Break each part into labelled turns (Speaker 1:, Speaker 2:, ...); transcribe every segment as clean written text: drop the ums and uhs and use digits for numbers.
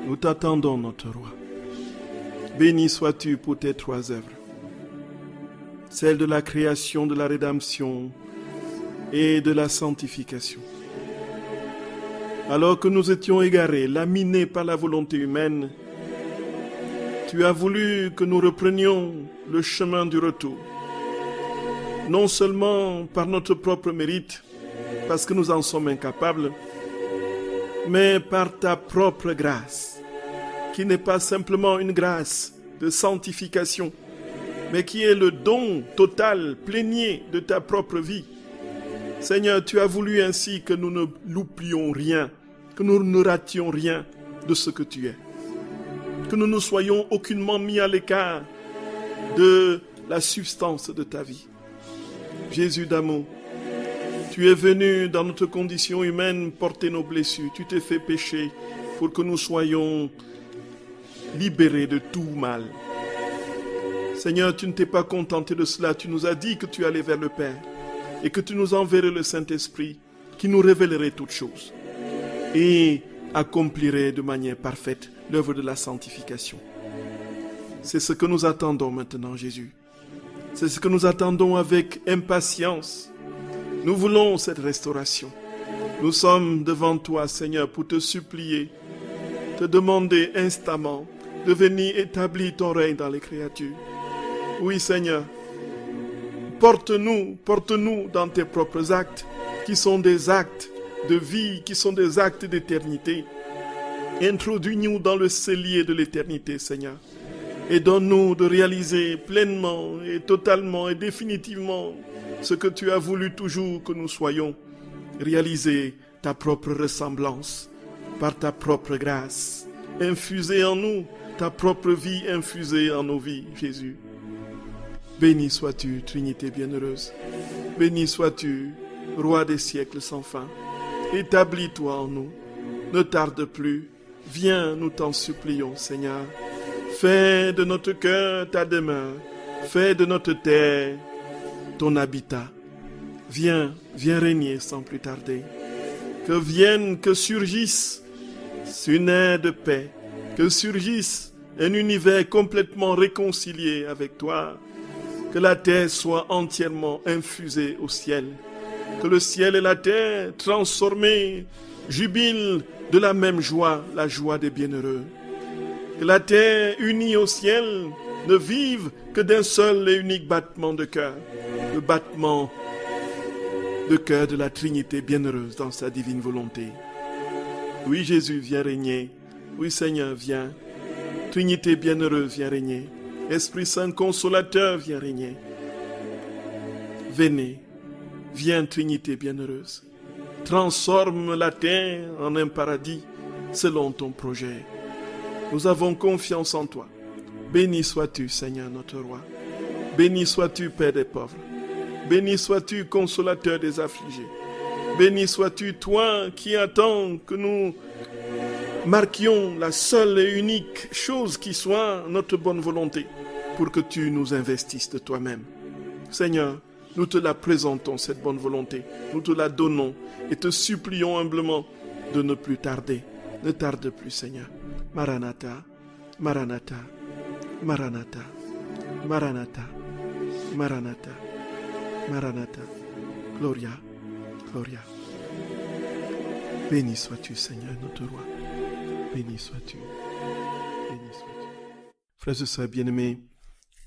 Speaker 1: Nous t'attendons, notre roi. Béni sois-tu pour tes 3 œuvres, celle de la création, de la rédemption et de la sanctification. Alors que nous étions égarés, laminés par la volonté humaine, tu as voulu que nous reprenions le chemin du retour, non seulement par notre propre mérite, parce que nous en sommes incapables, mais par ta propre grâce, qui n'est pas simplement une grâce de sanctification, mais qui est le don total, plénier de ta propre vie. Seigneur, tu as voulu ainsi que nous ne loupions rien, que nous ne rations rien de ce que tu es, que nous ne soyons aucunement mis à l'écart de la substance de ta vie. Jésus d'amour, tu es venu dans notre condition humaine porter nos blessures. Tu t'es fait pécher pour que nous soyons libérés de tout mal. Seigneur, tu ne t'es pas contenté de cela. Tu nous as dit que tu allais vers le Père et que tu nous enverrais le Saint-Esprit qui nous révélerait toutes choses et accomplirait de manière parfaite l'œuvre de la sanctification. C'est ce que nous attendons maintenant, Jésus. C'est ce que nous attendons avec impatience. Nous voulons cette restauration. Nous sommes devant toi, Seigneur, pour te supplier, te demander instamment de venir établir ton règne dans les créatures. Oui, Seigneur, porte-nous dans tes propres actes, qui sont des actes de vie, qui sont des actes d'éternité. Introduis-nous dans le cellier de l'éternité, Seigneur, et donne-nous de réaliser pleinement et totalement et définitivement ce que tu as voulu toujours que nous soyons, réaliser ta propre ressemblance par ta propre grâce, infuser en nous ta propre vie, infusée en nos vies, Jésus. Béni sois-tu, Trinité bienheureuse. Béni sois-tu, Roi des siècles sans fin. Établis-toi en nous. Ne tarde plus. Viens, nous t'en supplions, Seigneur. Fais de notre cœur ta demeure. Fais de notre terre ton habitat. Viens régner sans plus tarder. Que surgisse une ère de paix. Que surgisse un univers complètement réconcilié avec toi. Que la terre soit entièrement infusée au ciel. Que le ciel et la terre, transformés, jubilent de la même joie, la joie des bienheureux. Que la terre, unie au ciel, ne vive que d'un seul et unique battement de cœur. Le battement de cœur de la Trinité bienheureuse dans sa divine volonté. Oui, Jésus, viens régner. Oui, Seigneur, viens. Trinité bienheureuse, viens régner. Esprit Saint consolateur, viens régner. Venez, viens Trinité bienheureuse. Transforme la terre en un paradis selon ton projet. Nous avons confiance en toi. Béni sois-tu, Seigneur notre roi. Béni sois-tu, Père des pauvres. Béni sois-tu, consolateur des affligés. Béni sois-tu, toi qui attends que nous marquions la seule et unique chose qui soit notre bonne volonté pour que tu nous investisses de toi-même. Seigneur, nous te la présentons, cette bonne volonté. Nous te la donnons et te supplions humblement de ne plus tarder. Ne tarde plus, Seigneur. Maranatha, Maranatha, Maranatha, Maranatha, Maranatha, Maranatha. Gloria, Gloria. Béni sois-tu, Seigneur, notre roi. Béni sois-tu. Béni sois-tu. Frères et sœurs bien-aimés,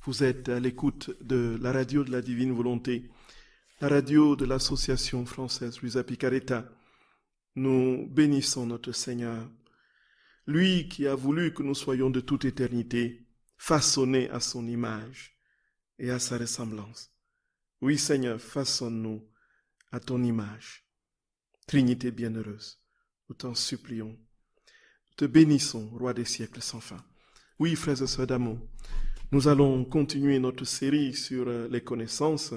Speaker 1: vous êtes à l'écoute de la radio de la Divine Volonté, la radio de l'association française Luisa Picaretta. Nous bénissons notre Seigneur, lui qui a voulu que nous soyons de toute éternité façonnés à son image et à sa ressemblance. Oui, Seigneur, façonne-nous à ton image. Trinité bienheureuse, nous t'en supplions. Nous te bénissons, Roi des siècles sans fin. Oui, frères et sœurs d'amour, nous allons continuer notre série sur les connaissances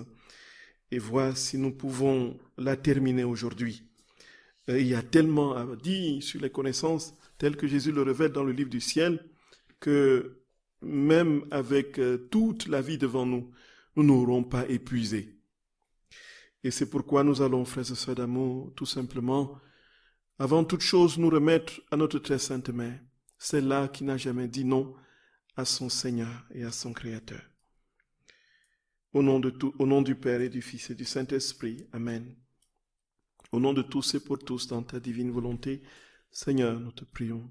Speaker 1: et voir si nous pouvons la terminer aujourd'hui. Il y a tellement à dire sur les connaissances telles que Jésus le révèle dans le livre du ciel que même avec toute la vie devant nous, nous n'aurons pas épuisé. Et c'est pourquoi nous allons, frères et sœurs d'amour, tout simplement, avant toute chose, nous remettre à notre très sainte mère celle-là qui n'a jamais dit non à son Seigneur et à son Créateur. Au nom du Père et du Fils et du Saint-Esprit, Amen. Au nom de tous et pour tous, dans ta divine volonté, Seigneur, nous te prions.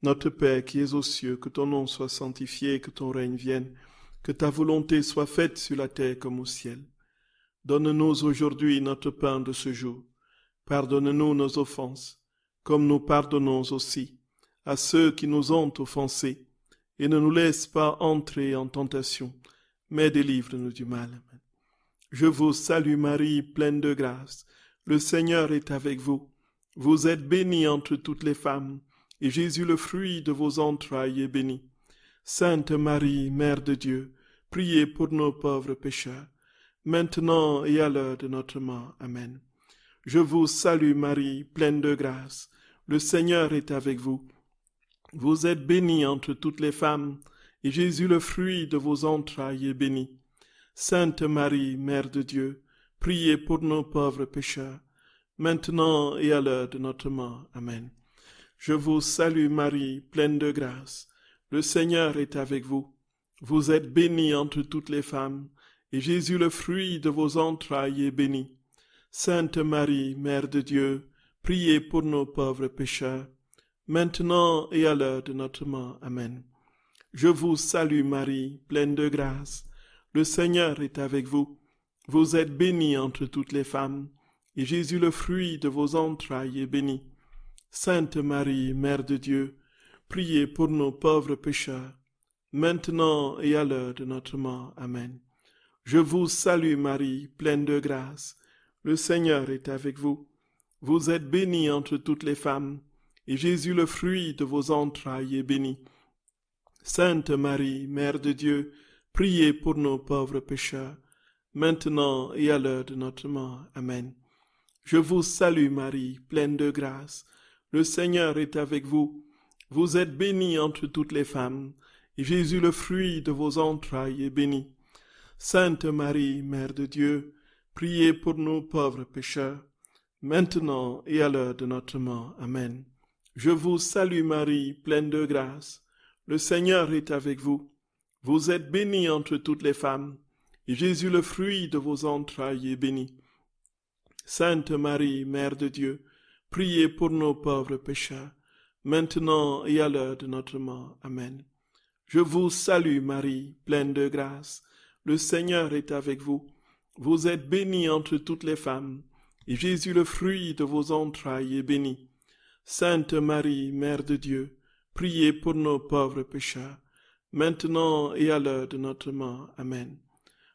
Speaker 1: Notre Père qui es aux cieux, que ton nom soit sanctifié, que ton règne vienne, que ta volonté soit faite sur la terre comme au ciel. Donne-nous aujourd'hui notre pain de ce jour. Pardonne-nous nos offenses, comme nous pardonnons aussi à ceux qui nous ont offensés, et ne nous laisse pas entrer en tentation, mais délivre-nous du mal. Amen. Je vous salue Marie, pleine de grâce. Le Seigneur est avec vous. Vous êtes bénie entre toutes les femmes, et Jésus, le fruit de vos entrailles, est béni. Sainte Marie, Mère de Dieu, priez pour nos pauvres pécheurs, maintenant et à l'heure de notre mort. Amen. Je vous salue Marie, pleine de grâce. Le Seigneur est avec vous. Vous êtes bénie entre toutes les femmes, et Jésus, le fruit de vos entrailles, est béni. Sainte Marie, Mère de Dieu, priez pour nos pauvres pécheurs, maintenant et à l'heure de notre mort. Amen. Je vous salue Marie, pleine de grâce. Le Seigneur est avec vous. Vous êtes bénie entre toutes les femmes, et Jésus, le fruit de vos entrailles, est béni. Sainte Marie, Mère de Dieu, priez pour nos pauvres pécheurs, maintenant et à l'heure de notre mort. Amen. Je vous salue Marie, pleine de grâce. Le Seigneur est avec vous. Vous êtes bénie entre toutes les femmes, et Jésus, le fruit de vos entrailles, est béni. Sainte Marie, Mère de Dieu, priez pour nos pauvres pécheurs, maintenant et à l'heure de notre mort. Amen. Je vous salue Marie, pleine de grâce. Le Seigneur est avec vous. Vous êtes bénie entre toutes les femmes, et Jésus, le fruit de vos entrailles, est béni. Sainte Marie, Mère de Dieu, priez pour nos pauvres pécheurs, maintenant et à l'heure de notre mort. Amen. Je vous salue Marie, pleine de grâce. Le Seigneur est avec vous. Vous êtes bénie entre toutes les femmes, et Jésus, le fruit de vos entrailles, est béni. Sainte Marie, Mère de Dieu, priez pour nos pauvres pécheurs, maintenant et à l'heure de notre mort. Amen. Je vous salue Marie, pleine de grâce. Le Seigneur est avec vous. Vous êtes bénie entre toutes les femmes, et Jésus, le fruit de vos entrailles, est béni. Sainte Marie, Mère de Dieu, priez pour nos pauvres pécheurs, maintenant et à l'heure de notre mort. Amen. Je vous salue Marie, pleine de grâce. Le Seigneur est avec vous. Vous êtes bénie entre toutes les femmes, et Jésus, le fruit de vos entrailles, est béni. Sainte Marie, Mère de Dieu, priez pour nos pauvres pécheurs, maintenant et à l'heure de notre mort. Amen.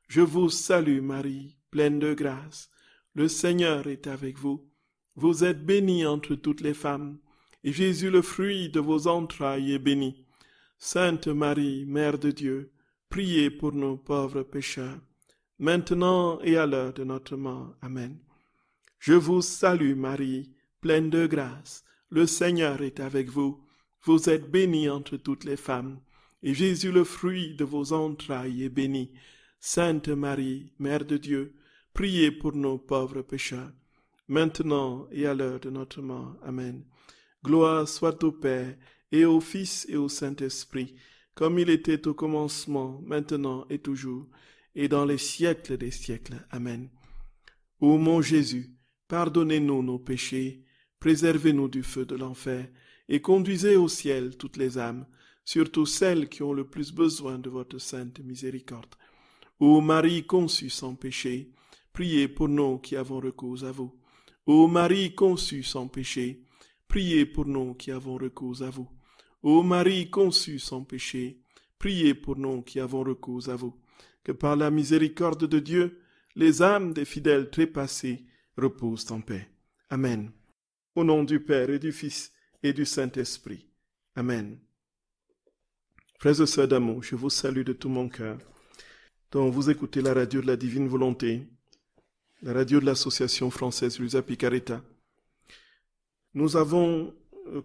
Speaker 1: Je vous salue Marie, pleine de grâce. Le Seigneur est avec vous. Vous êtes bénie entre toutes les femmes, et Jésus, le fruit de vos entrailles, est béni. Sainte Marie, Mère de Dieu, priez pour nos pauvres pécheurs, maintenant et à l'heure de notre mort. Amen. Je vous salue Marie, pleine de grâce. Le Seigneur est avec vous. Vous êtes bénie entre toutes les femmes, et Jésus, le fruit de vos entrailles, est béni. Sainte Marie, Mère de Dieu, priez pour nos pauvres pécheurs, maintenant et à l'heure de notre mort. Amen. Gloire soit au Père, et au Fils, et au Saint-Esprit, comme il était au commencement, maintenant et toujours, et dans les siècles des siècles. Amen. Ô mon Jésus, pardonnez-nous nos péchés, préservez-nous du feu de l'enfer, et conduisez au ciel toutes les âmes, surtout celles qui ont le plus besoin de votre sainte miséricorde. Ô Marie conçue sans péché, priez pour nous qui avons recours à vous. Ô Marie conçue sans péché, priez pour nous qui avons recours à vous. Ô Marie conçue sans péché, priez pour nous qui avons recours à vous. Que par la miséricorde de Dieu, les âmes des fidèles trépassés reposent en paix. Amen. Au nom du Père et du Fils et du Saint-Esprit. Amen. Frères et sœurs d'amour, je vous salue de tout mon cœur. Donc vous écoutez la radio de la Divine Volonté, la radio de l'Association française Luisa Picaretta. Nous avons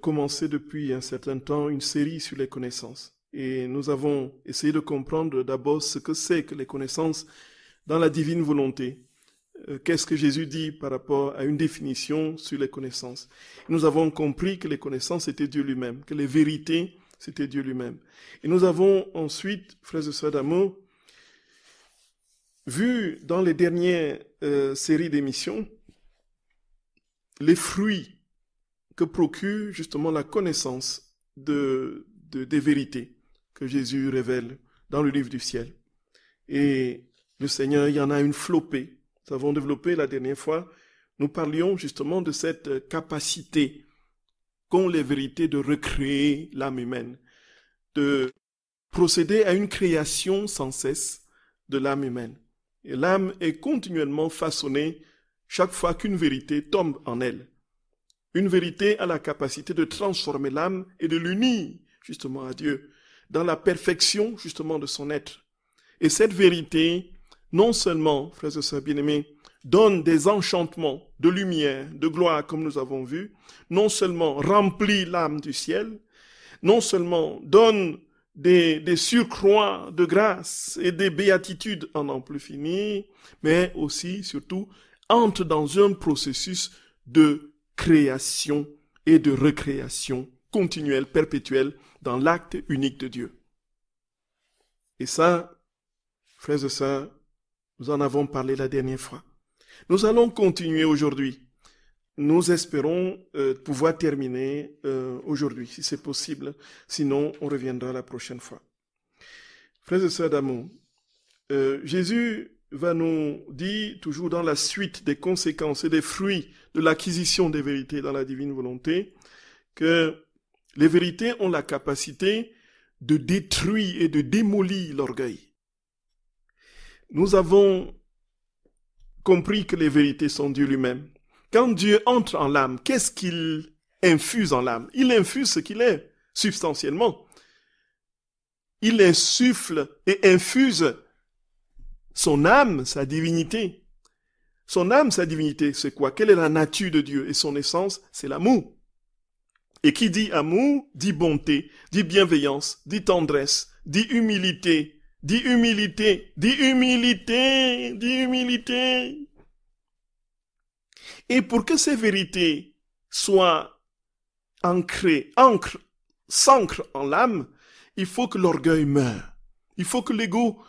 Speaker 1: commencé depuis un certain temps une série sur les connaissances. Et nous avons essayé de comprendre d'abord ce que c'est que les connaissances dans la Divine Volonté. qu'est-ce que Jésus dit par rapport à une définition sur les connaissances. Nous avons compris que les connaissances, c'était Dieu lui-même, que les vérités, c'était Dieu lui-même. Et nous avons ensuite, frères et sœurs d'amour, vu dans les dernières séries d'émissions, les fruits que procure justement la connaissance des vérités que Jésus révèle dans le livre du ciel. Et le Seigneur, il y en a une flopée. Nous avons développé la dernière fois, nous parlions justement de cette capacité qu'ont les vérités de recréer l'âme humaine, de procéder à une création sans cesse de l'âme humaine. Et l'âme est continuellement façonnée chaque fois qu'une vérité tombe en elle. Une vérité a la capacité de transformer l'âme et de l'unir justement à Dieu, dans la perfection justement de son être. Et cette vérité, non seulement, frères et sœurs bien-aimés, donne des enchantements de lumière, de gloire, comme nous avons vu, non seulement remplit l'âme du ciel, non seulement donne des surcroîts de grâce et des béatitudes en n'en plus finir, mais aussi, surtout, entre dans un processus de création et de recréation continuelle, perpétuelle, dans l'acte unique de Dieu. Et ça, frères et sœurs, nous en avons parlé la dernière fois. Nous allons continuer aujourd'hui. Nous espérons pouvoir terminer aujourd'hui, si c'est possible. Sinon, on reviendra la prochaine fois. Frères et sœurs d'amour, Jésus va nous dire, toujours dans la suite des conséquences et des fruits de l'acquisition des vérités dans la divine volonté, que les vérités ont la capacité de détruire et de démolir l'orgueil. Nous avons compris que les vérités sont Dieu lui-même. Quand Dieu entre en l'âme, qu'est-ce qu'il infuse en l'âme? Il infuse ce qu'il est, substantiellement. Il insuffle et infuse son âme, sa divinité. Son âme, sa divinité, c'est quoi? Quelle est la nature de Dieu? Et son essence, c'est l'amour. Et qui dit amour, dit bonté, dit bienveillance, dit tendresse, dit humilité, dit humilité, dit humilité, dit humilité. Et pour que ces vérités soient s'ancrent en l'âme, il faut que l'orgueil meure. Il faut que l'ego,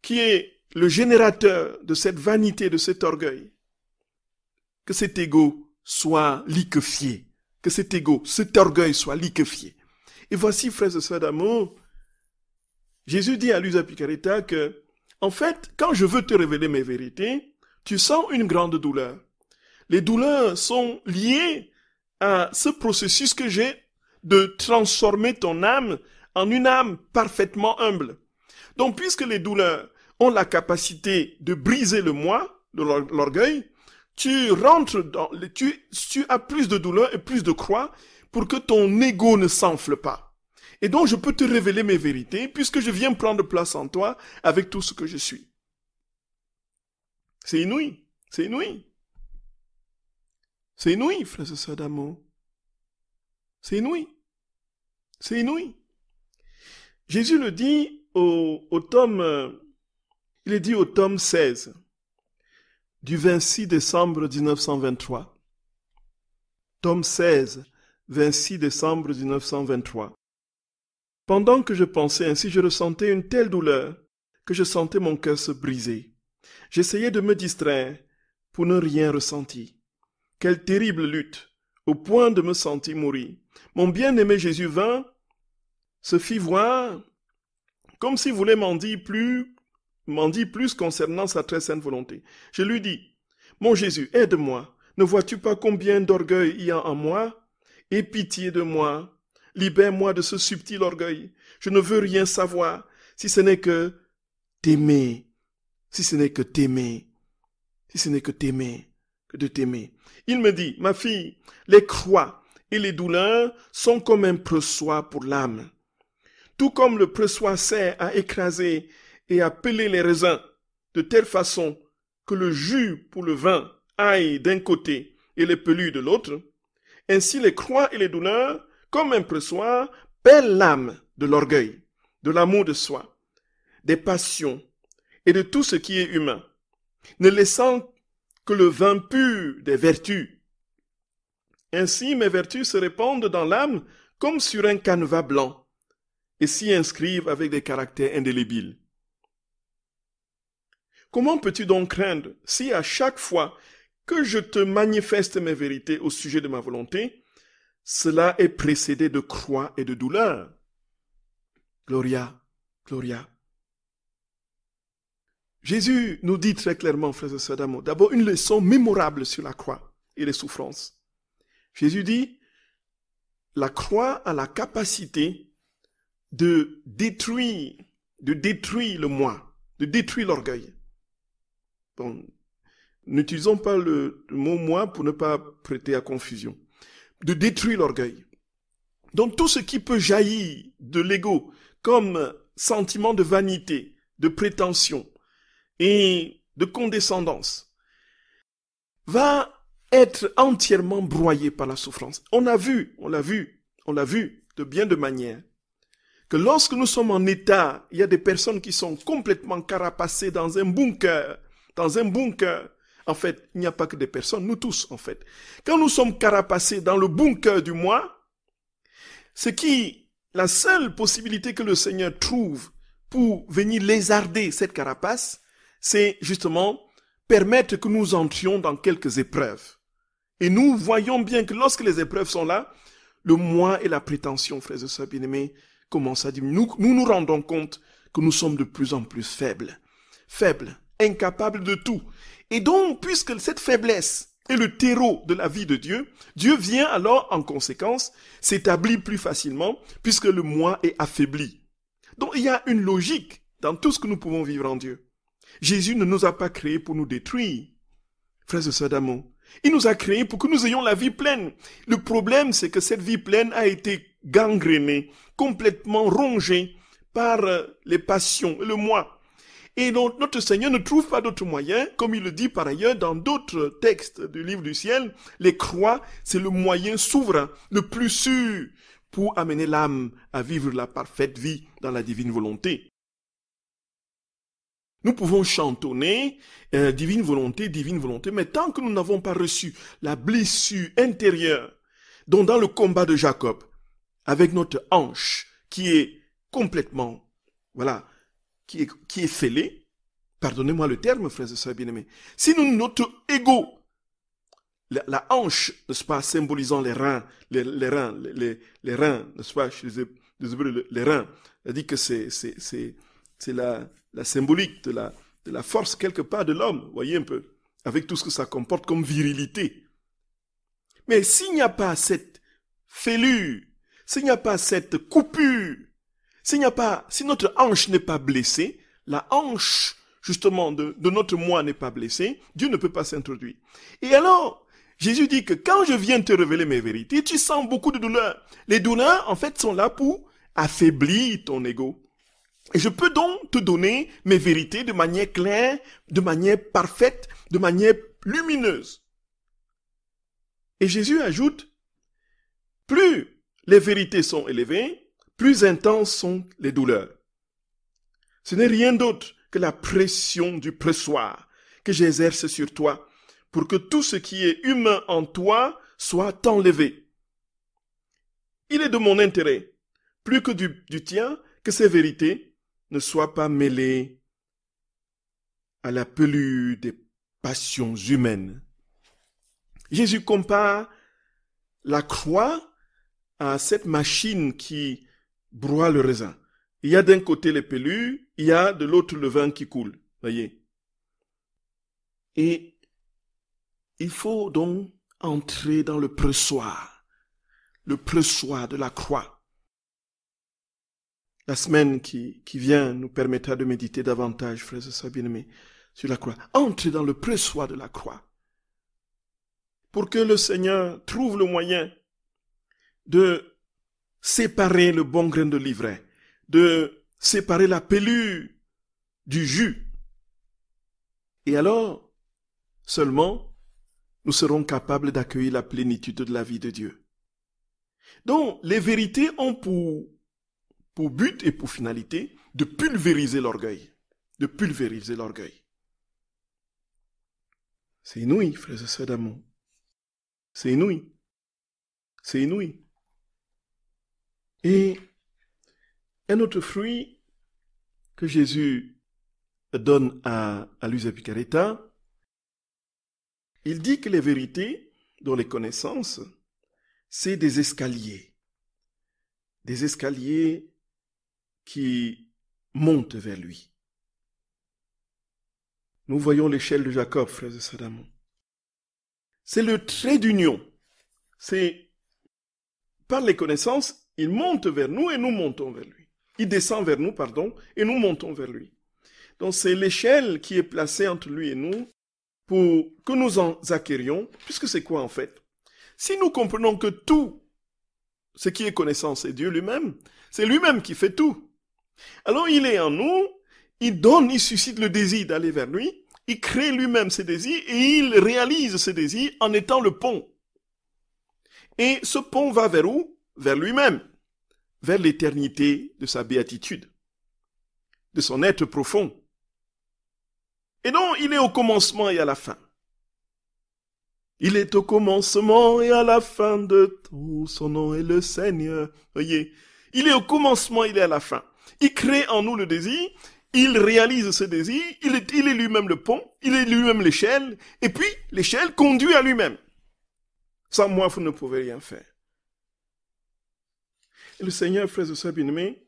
Speaker 1: qui est le générateur de cette vanité, de cet orgueil, que cet ego soit liquéfié, que cet orgueil soit liquéfié. Et voici, frères et sœurs d'amour, Jésus dit à Luisa Picaretta que, en fait, quand je veux te révéler mes vérités, tu sens une grande douleur. Les douleurs sont liées à ce processus que j'ai de transformer ton âme en une âme parfaitement humble. Donc, puisque les douleurs ont la capacité de briser le moi, de l'orgueil, tu as plus de douleur et plus de croix pour que ton ego ne s'enfle pas. Et donc, je peux te révéler mes vérités puisque je viens prendre place en toi avec tout ce que je suis. C'est inouï, c'est inouï. C'est inouï, frères et sœurs d'amour. C'est inouï. C'est inouï. Jésus le dit au tome 16, du 26 décembre 1923. Tome 16, 26 décembre 1923. Pendant que je pensais ainsi, je ressentais une telle douleur que je sentais mon cœur se briser. J'essayais de me distraire pour ne rien ressentir. Quelle terrible lutte, au point de me sentir mourir. Mon bien-aimé Jésus vint, se fit voir, comme s'il voulait m'en dire plus concernant sa très sainte volonté. Je lui dis, mon Jésus, aide-moi. Ne vois-tu pas combien d'orgueil il y a en moi? Aie pitié de moi. Libère-moi de ce subtil orgueil. Je ne veux rien savoir, si ce n'est que t'aimer. Si ce n'est que t'aimer. Si ce n'est que t'aimer. Que de t'aimer. Il me dit, ma fille, les croix et les douleurs sont comme un pressoir pour l'âme. Tout comme le pressoir sert à écraser et à peler les raisins de telle façon que le jus pour le vin aille d'un côté et les pelures de l'autre, ainsi les croix et les douleurs, comme un pressoir, pèlent l'âme de l'orgueil, de l'amour de soi, des passions et de tout ce qui est humain, ne laissant que le vin pur des vertus. Ainsi, mes vertus se répandent dans l'âme comme sur un canevas blanc et s'y inscrivent avec des caractères indélébiles. Comment peux-tu donc craindre si à chaque fois que je te manifeste mes vérités au sujet de ma volonté, cela est précédé de croix et de douleur? Gloria, Gloria. Jésus nous dit très clairement, frères et sœurs d'amour, d'abord une leçon mémorable sur la croix et les souffrances. Jésus dit, la croix a la capacité de détruire le moi, de détruire l'orgueil. Bon, n'utilisons pas le mot moi pour ne pas prêter à confusion. De détruire l'orgueil. Donc tout ce qui peut jaillir de l'ego comme sentiment de vanité, de prétention et de condescendance va être entièrement broyé par la souffrance. On l'a vu de bien de manières que lorsque nous sommes en état, il y a des personnes qui sont complètement carapacées dans un bunker. En fait, il n'y a pas que des personnes, nous tous en fait. Quand nous sommes carapacés dans le bunker du moi, la seule possibilité que le Seigneur trouve pour venir lézarder cette carapace, c'est justement permettre que nous entrions dans quelques épreuves. Et nous voyons bien que lorsque les épreuves sont là, le moi et la prétention, frères et sœurs bien-aimés, commencent à diminuer. Nous nous rendons compte que nous sommes de plus en plus faibles, incapables de tout. Et donc, puisque cette faiblesse est le terreau de la vie de Dieu, Dieu vient alors, en conséquence, s'établir plus facilement, puisque le moi est affaibli. Donc, il y a une logique dans tout ce que nous pouvons vivre en Dieu. Jésus ne nous a pas créés pour nous détruire, frères et sœurs d'amour. Il nous a créés pour que nous ayons la vie pleine. Le problème, c'est que cette vie pleine a été gangrénée, complètement rongée par les passions et le moi. Et donc, notre Seigneur ne trouve pas d'autre moyen, comme il le dit par ailleurs dans d'autres textes du livre du ciel, les croix, c'est le moyen souverain, le plus sûr pour amener l'âme à vivre la parfaite vie dans la divine volonté. Nous pouvons chantonner divine volonté, mais tant que nous n'avons pas reçu la blessure intérieure, dont dans le combat de Jacob, avec notre hanche qui est complètement, qui est fêlée, pardonnez-moi le terme, frères et sœurs bien-aimés, si notre ego, la hanche, n'est-ce pas, symbolisant les reins, les reins, n'est-ce pas, les reins, c'est-à-dire que c'est la symbolique de la force quelque part de l'homme, voyez un peu, avec tout ce que ça comporte comme virilité. Mais s'il n'y a pas cette fêlure, s'il n'y a pas cette coupure, si notre hanche n'est pas blessée, la hanche justement de notre moi n'est pas blessée, Dieu ne peut pas s'introduire. Et alors, Jésus dit que quand je viens te révéler mes vérités, tu sens beaucoup de douleurs. Les douleurs, en fait, sont là pour affaiblir ton ego. Et je peux donc te donner mes vérités de manière claire, de manière parfaite, de manière lumineuse. Et Jésus ajoute, plus les vérités sont élevées, plus intenses sont les douleurs. Ce n'est rien d'autre que la pression du pressoir que j'exerce sur toi pour que tout ce qui est humain en toi soit enlevé. Il est de mon intérêt, plus que du tien, que ces vérités ne soient pas mêlées à la pelure des passions humaines. Jésus compare la croix à cette machine qui broie le raisin. Il y a d'un côté les pelures, il y a de l'autre le vin qui coule. Voyez. Et il faut donc entrer dans le pressoir de la croix. La semaine qui vient nous permettra de méditer davantage, frères et sœurs bien-aimés, sur la croix. Entrez dans le pressoir de la croix. Pour que le Seigneur trouve le moyen de séparer le bon grain de l'ivraie, de séparer la pelure du jus. Et alors, seulement, nous serons capables d'accueillir la plénitude de la vie de Dieu. Donc, les vérités ont pour but et pour finalité de pulvériser l'orgueil. C'est inouï, frères et sœurs d'amour. C'est inouï. C'est inouï. Et un autre fruit que Jésus donne à Luisa Picaretta, il dit que les vérités, dont les connaissances, c'est des escaliers. Des escaliers qui montent vers lui. Nous voyons l'échelle de Jacob, frères et sœurs d'amour. C'est le trait d'union. C'est par les connaissances, il monte vers nous et nous montons vers lui. Il descend vers nous, et nous montons vers lui. Donc c'est l'échelle qui est placée entre lui et nous pour que nous en acquérions, puisque c'est quoi en fait? Si nous comprenons que tout ce qui est connaissance est Dieu lui-même, c'est lui-même qui fait tout. Alors il est en nous, il donne, il suscite le désir d'aller vers lui, il crée lui-même ses désirs et il réalise ses désirs en étant le pont. Et ce pont va vers où? Vers lui-même, vers l'éternité de sa béatitude, de son être profond. Et donc, il est au commencement et à la fin. Il est au commencement et à la fin de tout, son nom est le Seigneur. Voyez, il est au commencement, il est à la fin. Il crée en nous le désir, il réalise ce désir, il est lui-même le pont, il est lui-même l'échelle, et puis l'échelle conduit à lui-même. Sans moi, vous ne pouvez rien faire. Et le Seigneur, frères et sœurs bien-aimés,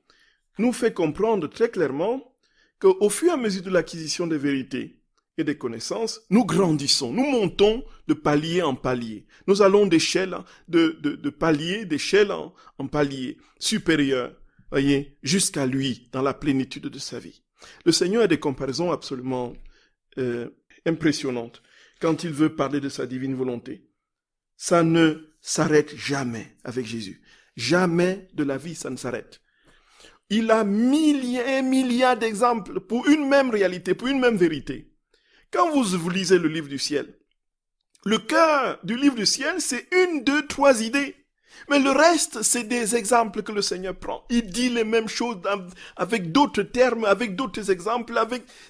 Speaker 1: nous fait comprendre très clairement qu'au fur et à mesure de l'acquisition des vérités et des connaissances, nous grandissons, nous montons de palier en palier. Nous allons d'échelle, de palier, d'échelle en palier supérieur, voyez, jusqu'à lui, dans la plénitude de sa vie. Le Seigneur a des comparaisons absolument impressionnantes quand il veut parler de sa divine volonté. Ça ne s'arrête jamais avec Jésus. Jamais de la vie, ça ne s'arrête. Il a milliards d'exemples pour une même réalité, pour une même vérité. Quand vous lisez le livre du ciel, le cœur du livre du ciel, c'est 1, 2, 3 idées. Mais le reste, c'est des exemples que le Seigneur prend. Il dit les mêmes choses avec d'autres termes, avec d'autres exemples.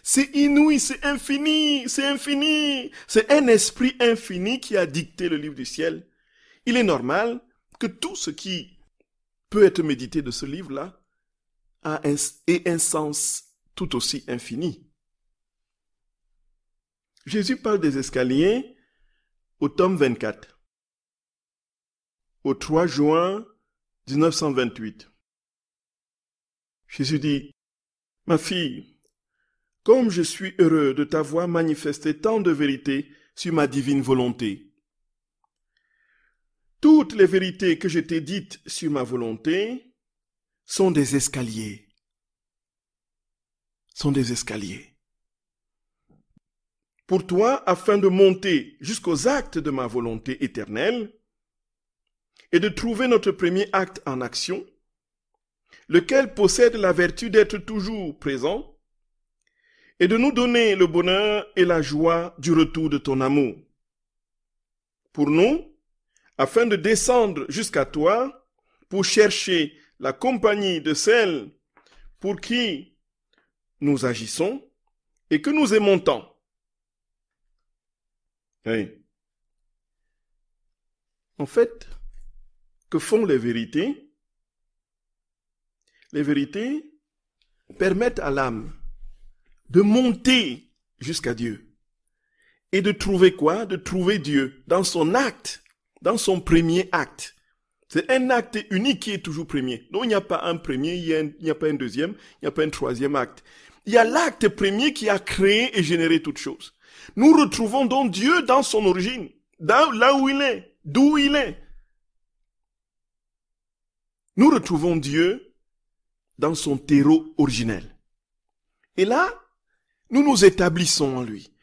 Speaker 1: C'est inouï, c'est infini, c'est infini. C'est un esprit infini qui a dicté le livre du ciel. Il est normal que tout ce qui peut être médité de ce livre-là ait un sens tout aussi infini. Jésus parle des escaliers au tome 24, au 3 juin 1928. Jésus dit, « Ma fille, comme je suis heureux de t'avoir manifesté tant de vérités sur ma divine volonté. Toutes les vérités que je t'ai dites sur ma volonté sont des escaliers. Sont des escaliers. Pour toi, afin de monter jusqu'aux actes de ma volonté éternelle et de trouver notre premier acte en action, lequel possède la vertu d'être toujours présent et de nous donner le bonheur et la joie du retour de ton amour. Pour nous, afin de descendre jusqu'à toi, pour chercher la compagnie de celles pour qui nous agissons et que nous aimons tant. Oui. En fait, que font les vérités? Les vérités permettent à l'âme de monter jusqu'à Dieu. Et de trouver quoi? De trouver Dieu dans son acte, dans son premier acte. C'est un acte unique qui est toujours premier. Donc il n'y a pas un premier, il n'y a pas un deuxième, il n'y a pas un troisième acte. Il y a l'acte premier qui a créé et généré toutes choses. Nous retrouvons donc Dieu dans son origine, là où il est, d'où il est. Nous retrouvons Dieu dans son terreau originel. Et là, nous nous établissons en lui.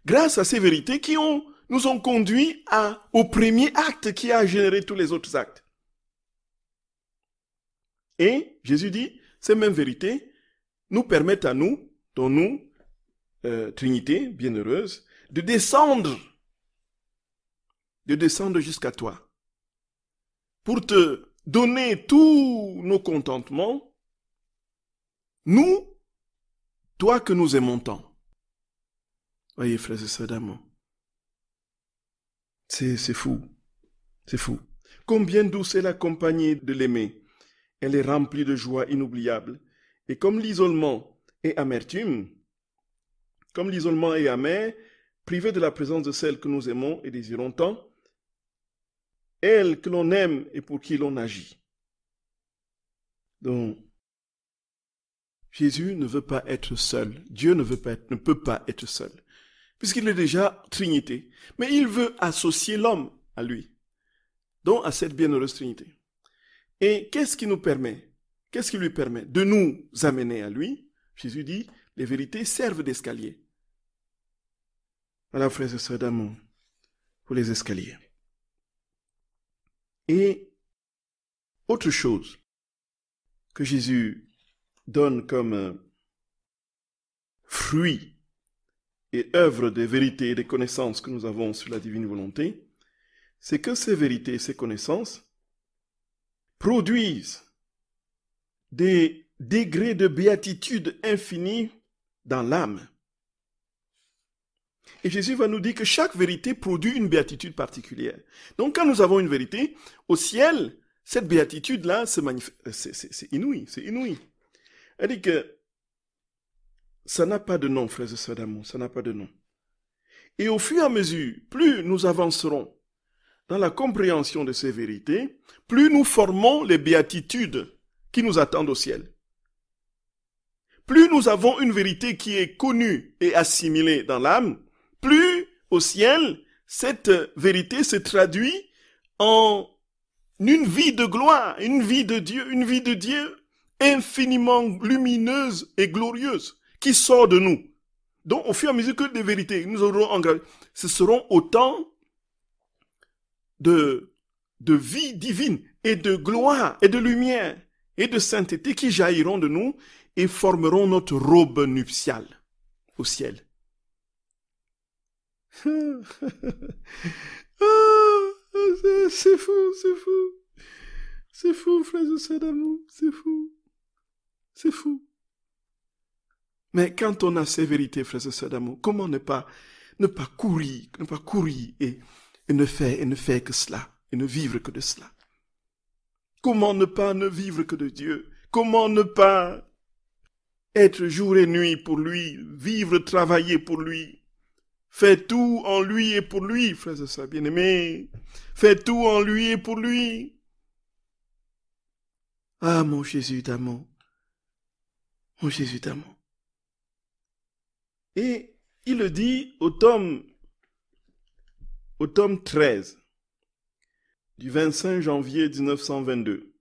Speaker 1: Grâce à ces vérités qui nous ont conduits au premier acte qui a généré tous les autres actes. Et Jésus dit, ces mêmes vérités nous permettent à nous, dont nous, Trinité bienheureuse, de descendre jusqu'à toi, pour te donner tous nos contentements, nous, toi que nous aimons tant. Voyez, frères et sœurs d'amour, C'est fou. C'est fou. Combien douce est la compagnie de l'aimer. Elle est remplie de joie inoubliable. Et comme l'isolement est amertume, comme l'isolement est amer, privé de la présence de celle que nous aimons et désirons tant, elle que l'on aime et pour qui l'on agit. Donc, Jésus ne veut pas être seul. Dieu ne peut pas être seul, puisqu'il est déjà Trinité. Mais il veut associer l'homme à lui, donc à cette bienheureuse Trinité. Et qu'est-ce qui lui permet de nous amener à lui? Jésus dit, les vérités servent d'escalier. Voilà, frères et sœurs d'amour, pour les escaliers. Et autre chose que Jésus donne comme fruit et œuvre des vérités et des connaissances que nous avons sur la divine volonté, c'est que ces vérités et ces connaissances produisent des degrés de béatitude infinie dans l'âme. Et Jésus va nous dire que chaque vérité produit une béatitude particulière. Donc quand nous avons une vérité, au ciel, cette béatitude-là se manifeste. C'est inouï, c'est inouï. Elle dit que ça n'a pas de nom, frères et sœurs d'amour, ça n'a pas de nom. Et au fur et à mesure, plus nous avancerons dans la compréhension de ces vérités, plus nous formons les béatitudes qui nous attendent au ciel. Plus nous avons une vérité qui est connue et assimilée dans l'âme, plus au ciel, cette vérité se traduit en une vie de gloire, une vie de Dieu infiniment lumineuse et glorieuse qui sort de nous. Donc, au fur et à mesure que des vérités nous aurons engagées, ce seront autant de vie divine et de gloire et de lumière et de sainteté qui jailliront de nous et formeront notre robe nuptiale au ciel. C'est fou, c'est fou. C'est fou, frères et sœurs d'amour, c'est fou. C'est fou. Mais quand on a ces vérités, frères et sœurs d'amour, comment ne pas courir et ne faire que cela, et ne vivre que de cela? Comment ne vivre que de Dieu? Comment ne pas être jour et nuit pour lui, vivre, travailler pour lui? Fais tout en lui et pour lui, frères et sœurs bien-aimés. Fais tout en lui et pour lui. Ah, mon Jésus d'amour. Mon Jésus d'amour. Et il le dit au tome 13, du 25 janvier 1922.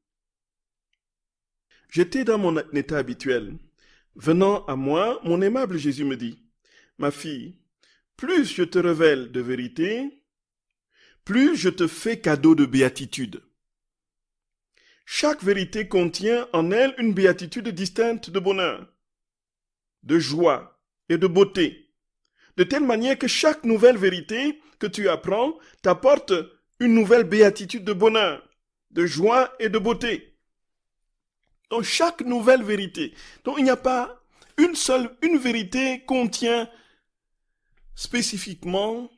Speaker 1: J'étais dans mon état habituel. Venant à moi, mon aimable Jésus me dit, « Ma fille, plus je te révèle de vérité, plus je te fais cadeau de béatitude. Chaque vérité contient en elle une béatitude distincte de bonheur, de joie et de beauté, de telle manière que chaque nouvelle vérité que tu apprends t'apporte une nouvelle béatitude de bonheur, de joie et de beauté. Donc chaque nouvelle vérité, donc il n'y a pas une vérité contient spécifiquement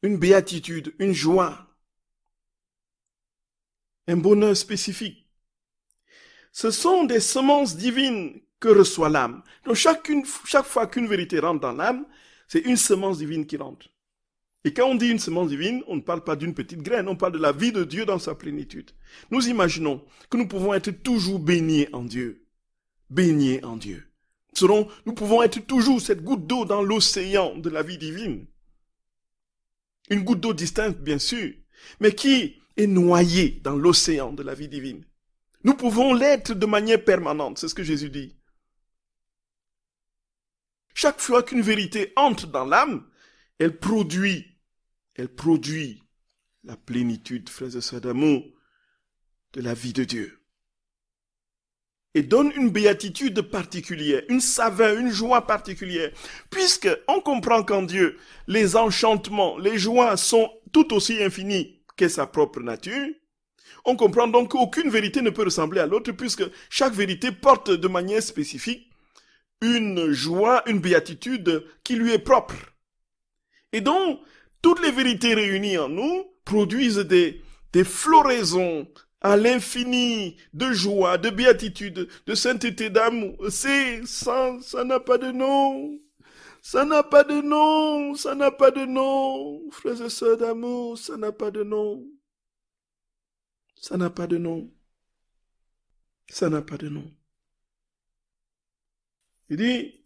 Speaker 1: une béatitude, une joie, un bonheur spécifique. Ce sont des semences divines que reçoit l'âme. Donc chaque fois qu'une vérité rentre dans l'âme, c'est une semence divine qui rentre. Et quand on dit une semence divine, on ne parle pas d'une petite graine, on parle de la vie de Dieu dans sa plénitude. Nous imaginons que nous pouvons être toujours baignés en Dieu. Baignés en Dieu. Nous pouvons être toujours cette goutte d'eau dans l'océan de la vie divine. Une goutte d'eau distincte, bien sûr, mais qui est noyée dans l'océan de la vie divine. Nous pouvons l'être de manière permanente, c'est ce que Jésus dit. Chaque fois qu'une vérité entre dans l'âme, elle produit la plénitude, frères et sœurs d'amour, de la vie de Dieu. Et donne une béatitude particulière, une saveur, une joie particulière. Puisque on comprend qu'en Dieu, les enchantements, les joies sont tout aussi infinies qu'est sa propre nature, on comprend donc qu'aucune vérité ne peut ressembler à l'autre, puisque chaque vérité porte de manière spécifique une joie, une béatitude qui lui est propre. Et donc, Toutes les vérités réunies en nous produisent des floraisons à l'infini de joie, de béatitude, de sainteté, d'amour. Ça n'a pas de nom. Ça n'a pas de nom. Ça n'a pas de nom. Frères et sœurs d'amour, ça n'a pas de nom. Ça n'a pas de nom. Ça n'a pas de nom. Il dit,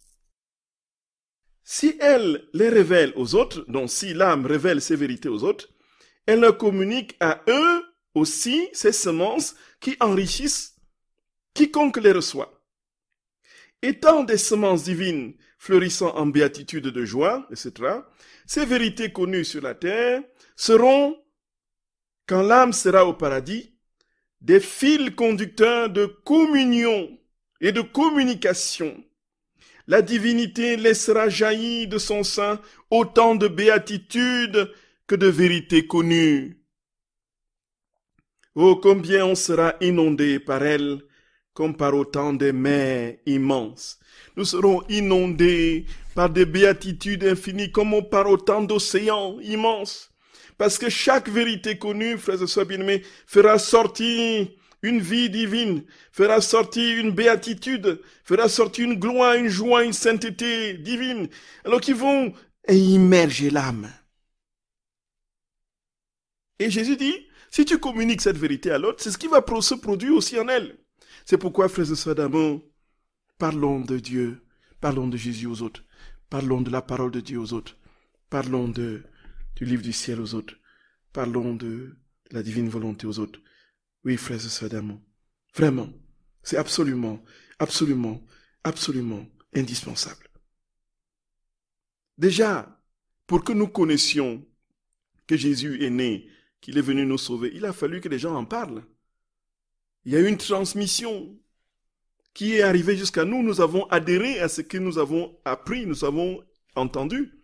Speaker 1: si elle les révèle aux autres, donc si l'âme révèle ses vérités aux autres, elle leur communique à eux aussi ces semences qui enrichissent quiconque les reçoit. Étant des semences divines fleurissant en béatitude de joie, etc., ces vérités connues sur la terre seront, quand l'âme sera au paradis, des fils conducteurs de communion et de communication. La divinité laissera jaillir de son sein autant de béatitude que de vérités connues. Oh, combien on sera inondé par elle, comme par autant de mers immenses. Nous serons inondés par des béatitudes infinies, comme par autant d'océans immenses. Parce que chaque vérité connue, frères et sœurs bien-aimés, fera sortir une vie divine, fera sortir une béatitude, fera sortir une gloire, une joie, une sainteté divine. Alors qu'ils vont immerger l'âme. Et Jésus dit, si tu communiques cette vérité à l'autre, c'est ce qui va se produire aussi en elle. C'est pourquoi, frères et sœurs d'amour, parlons de Dieu, parlons de Jésus aux autres, parlons de la parole de Dieu aux autres, parlons du livre du ciel aux autres, parlons de la divine volonté aux autres. Oui, frères et sœurs d'amour, vraiment, c'est absolument, absolument, absolument indispensable. Déjà, pour que nous connaissions que Jésus est né, qu'il est venu nous sauver, il a fallu que les gens en parlent. Il y a eu une transmission qui est arrivée jusqu'à nous. Nous avons adhéré à ce que nous avons appris, nous avons entendu.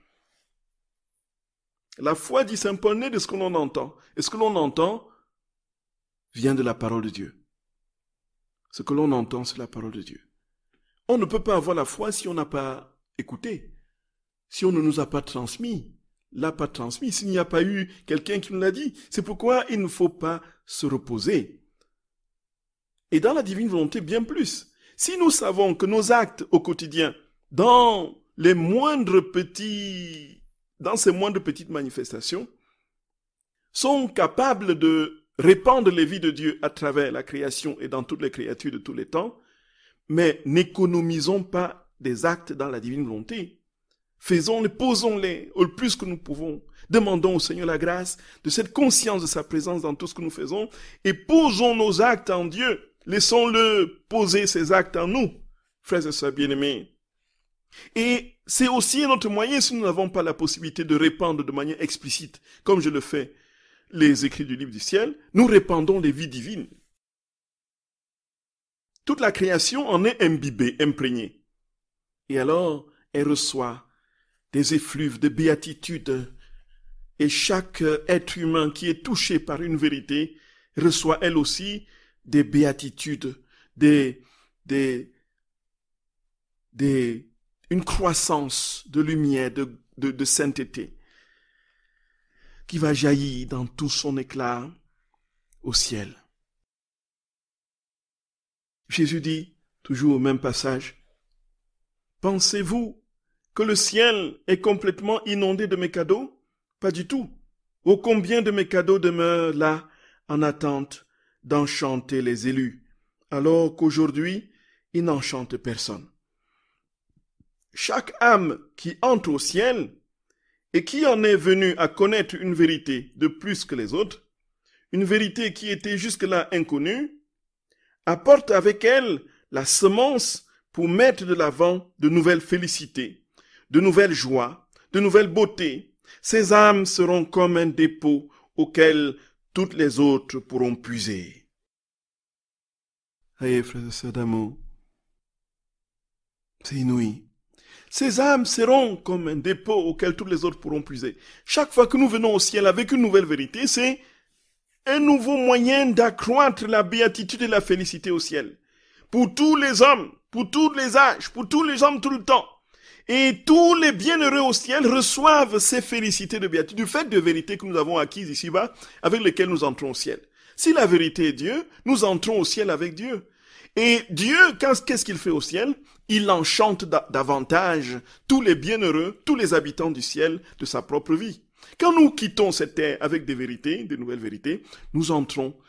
Speaker 1: La foi, dit Saint Paul, naît de ce que l'on entend. Et ce que l'on entend vient de la parole de Dieu. Ce que l'on entend, c'est la parole de Dieu. On ne peut pas avoir la foi si on n'a pas écouté, si on ne nous a pas transmis. L'a pas transmis, s'il n'y a pas eu quelqu'un qui nous l'a dit. C'est pourquoi il ne faut pas se reposer. Et dans la divine volonté, bien plus. Si nous savons que nos actes au quotidien, dans ces moindres petites manifestations, sont capables de répandre les vies de Dieu à travers la création et dans toutes les créatures de tous les temps, mais n'économisons pas des actes dans la divine volonté. Faisons-les, posons-les au plus que nous pouvons. Demandons au Seigneur la grâce de cette conscience de sa présence dans tout ce que nous faisons et posons nos actes en Dieu. Laissons-le poser ses actes en nous, frères et sœurs bien-aimés. Et c'est aussi notre moyen, si nous n'avons pas la possibilité de répandre de manière explicite, comme je le fais, les écrits du livre du ciel, nous répandons les vies divines. Toute la création en est imbibée, imprégnée. Et alors, elle reçoit des effluves de béatitude. Et chaque être humain qui est touché par une vérité reçoit elle aussi des béatitudes, une croissance de lumière, de sainteté, qui va jaillir dans tout son éclat au ciel. Jésus dit, toujours au même passage, « Pensez-vous que le ciel est complètement inondé de mes cadeaux? Pas du tout. Ô combien de mes cadeaux demeurent là en attente d'enchanter les élus, alors qu'aujourd'hui, ils n'enchantent personne. Chaque âme qui entre au ciel et qui en est venue à connaître une vérité de plus que les autres, une vérité qui était jusque-là inconnue, apporte avec elle la semence pour mettre de l'avant de nouvelles félicités, de nouvelles joies, de nouvelles beautés. Ces âmes seront comme un dépôt auquel toutes les autres pourront puiser. Hey, frères et sœurs d'amour, c'est inouï. Ces âmes seront comme un dépôt auquel toutes les autres pourront puiser. Chaque fois que nous venons au ciel avec une nouvelle vérité, c'est un nouveau moyen d'accroître la béatitude et la félicité au ciel. Pour tous les hommes, pour tous les âges, pour tous les hommes tout le temps. Et tous les bienheureux au ciel reçoivent ces félicités de béatitude, du fait de vérité que nous avons acquises ici-bas, avec lesquelles nous entrons au ciel. Si la vérité est Dieu, nous entrons au ciel avec Dieu. Et Dieu, qu'est-ce qu'il fait au ciel? Il enchante davantage tous les bienheureux, tous les habitants du ciel de sa propre vie. Quand nous quittons cette terre avec des vérités, des nouvelles vérités, nous entrons,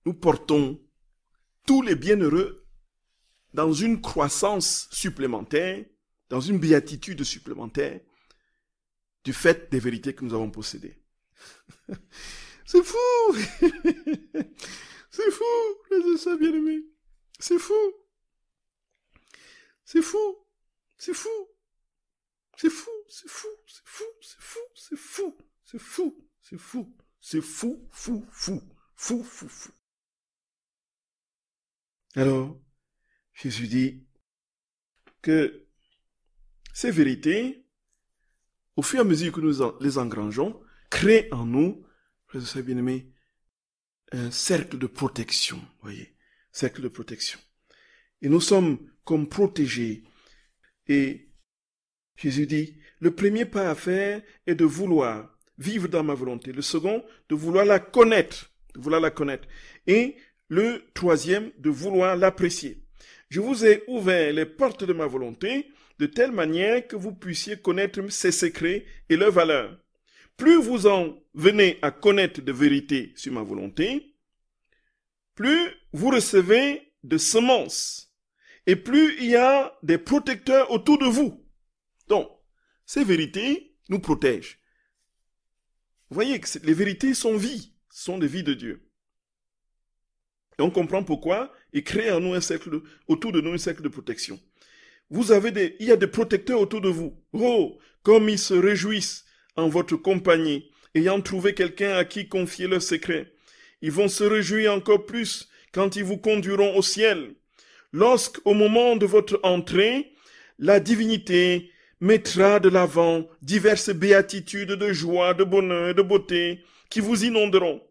Speaker 1: nous portons tous les bienheureux dans une croissance supplémentaire, dans une béatitude supplémentaire, du fait des vérités que nous avons possédées. C'est fou! C'est fou, les sœurs bien-aimés. C'est fou. C'est fou. C'est fou. C'est fou. C'est fou. C'est fou. C'est fou. C'est fou. C'est fou. C'est fou. C'est fou. Fou. Fou. Fou. Fou. Fou. Alors, Jésus dit que ces vérités, au fur et à mesure que nous les engrangeons, créent en nous, frères et sœurs bien-aimés, un cercle de protection, voyez, cercle de protection. Et nous sommes comme protégés. Et Jésus dit, le premier pas à faire est de vouloir vivre dans ma volonté. Le second, de vouloir la connaître, Et le troisième, de vouloir l'apprécier. Je vous ai ouvert les portes de ma volonté de telle manière que vous puissiez connaître ses secrets et leurs valeurs. Plus vous en venez à connaître de vérité sur ma volonté, plus vous recevez de semences et plus il y a des protecteurs autour de vous. Donc, ces vérités nous protègent. Vous voyez que les vérités sont vie, sont des vies de Dieu. Et on comprend pourquoi il crée en nous autour de nous un cercle de protection. Il y a des protecteurs autour de vous. Oh, comme ils se réjouissent en votre compagnie, ayant trouvé quelqu'un à qui confier leurs secrets. Ils vont se réjouir encore plus quand ils vous conduiront au ciel. Lorsqu'au moment de votre entrée, la divinité mettra de l'avant diverses béatitudes de joie, de bonheur et de beauté qui vous inonderont.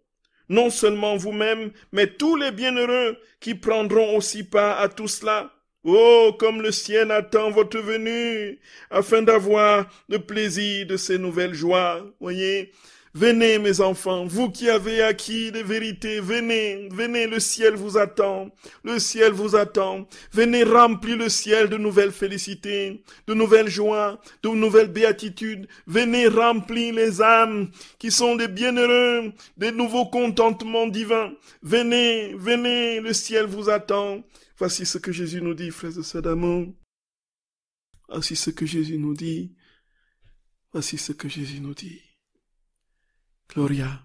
Speaker 1: Non seulement vous-même, mais tous les bienheureux qui prendront aussi part à tout cela. Oh, comme le ciel attend votre venue, afin d'avoir le plaisir de ces nouvelles joies. Voyez, venez mes enfants, vous qui avez acquis des vérités, venez, le ciel vous attend, venez remplir le ciel de nouvelles félicités, de nouvelles joies, de nouvelles béatitudes, venez remplir les âmes qui sont des bienheureux, des nouveaux contentements divins, venez, le ciel vous attend. Voici ce que Jésus nous dit, frères et sœurs d'amour. Voici ce que Jésus nous dit. Gloria.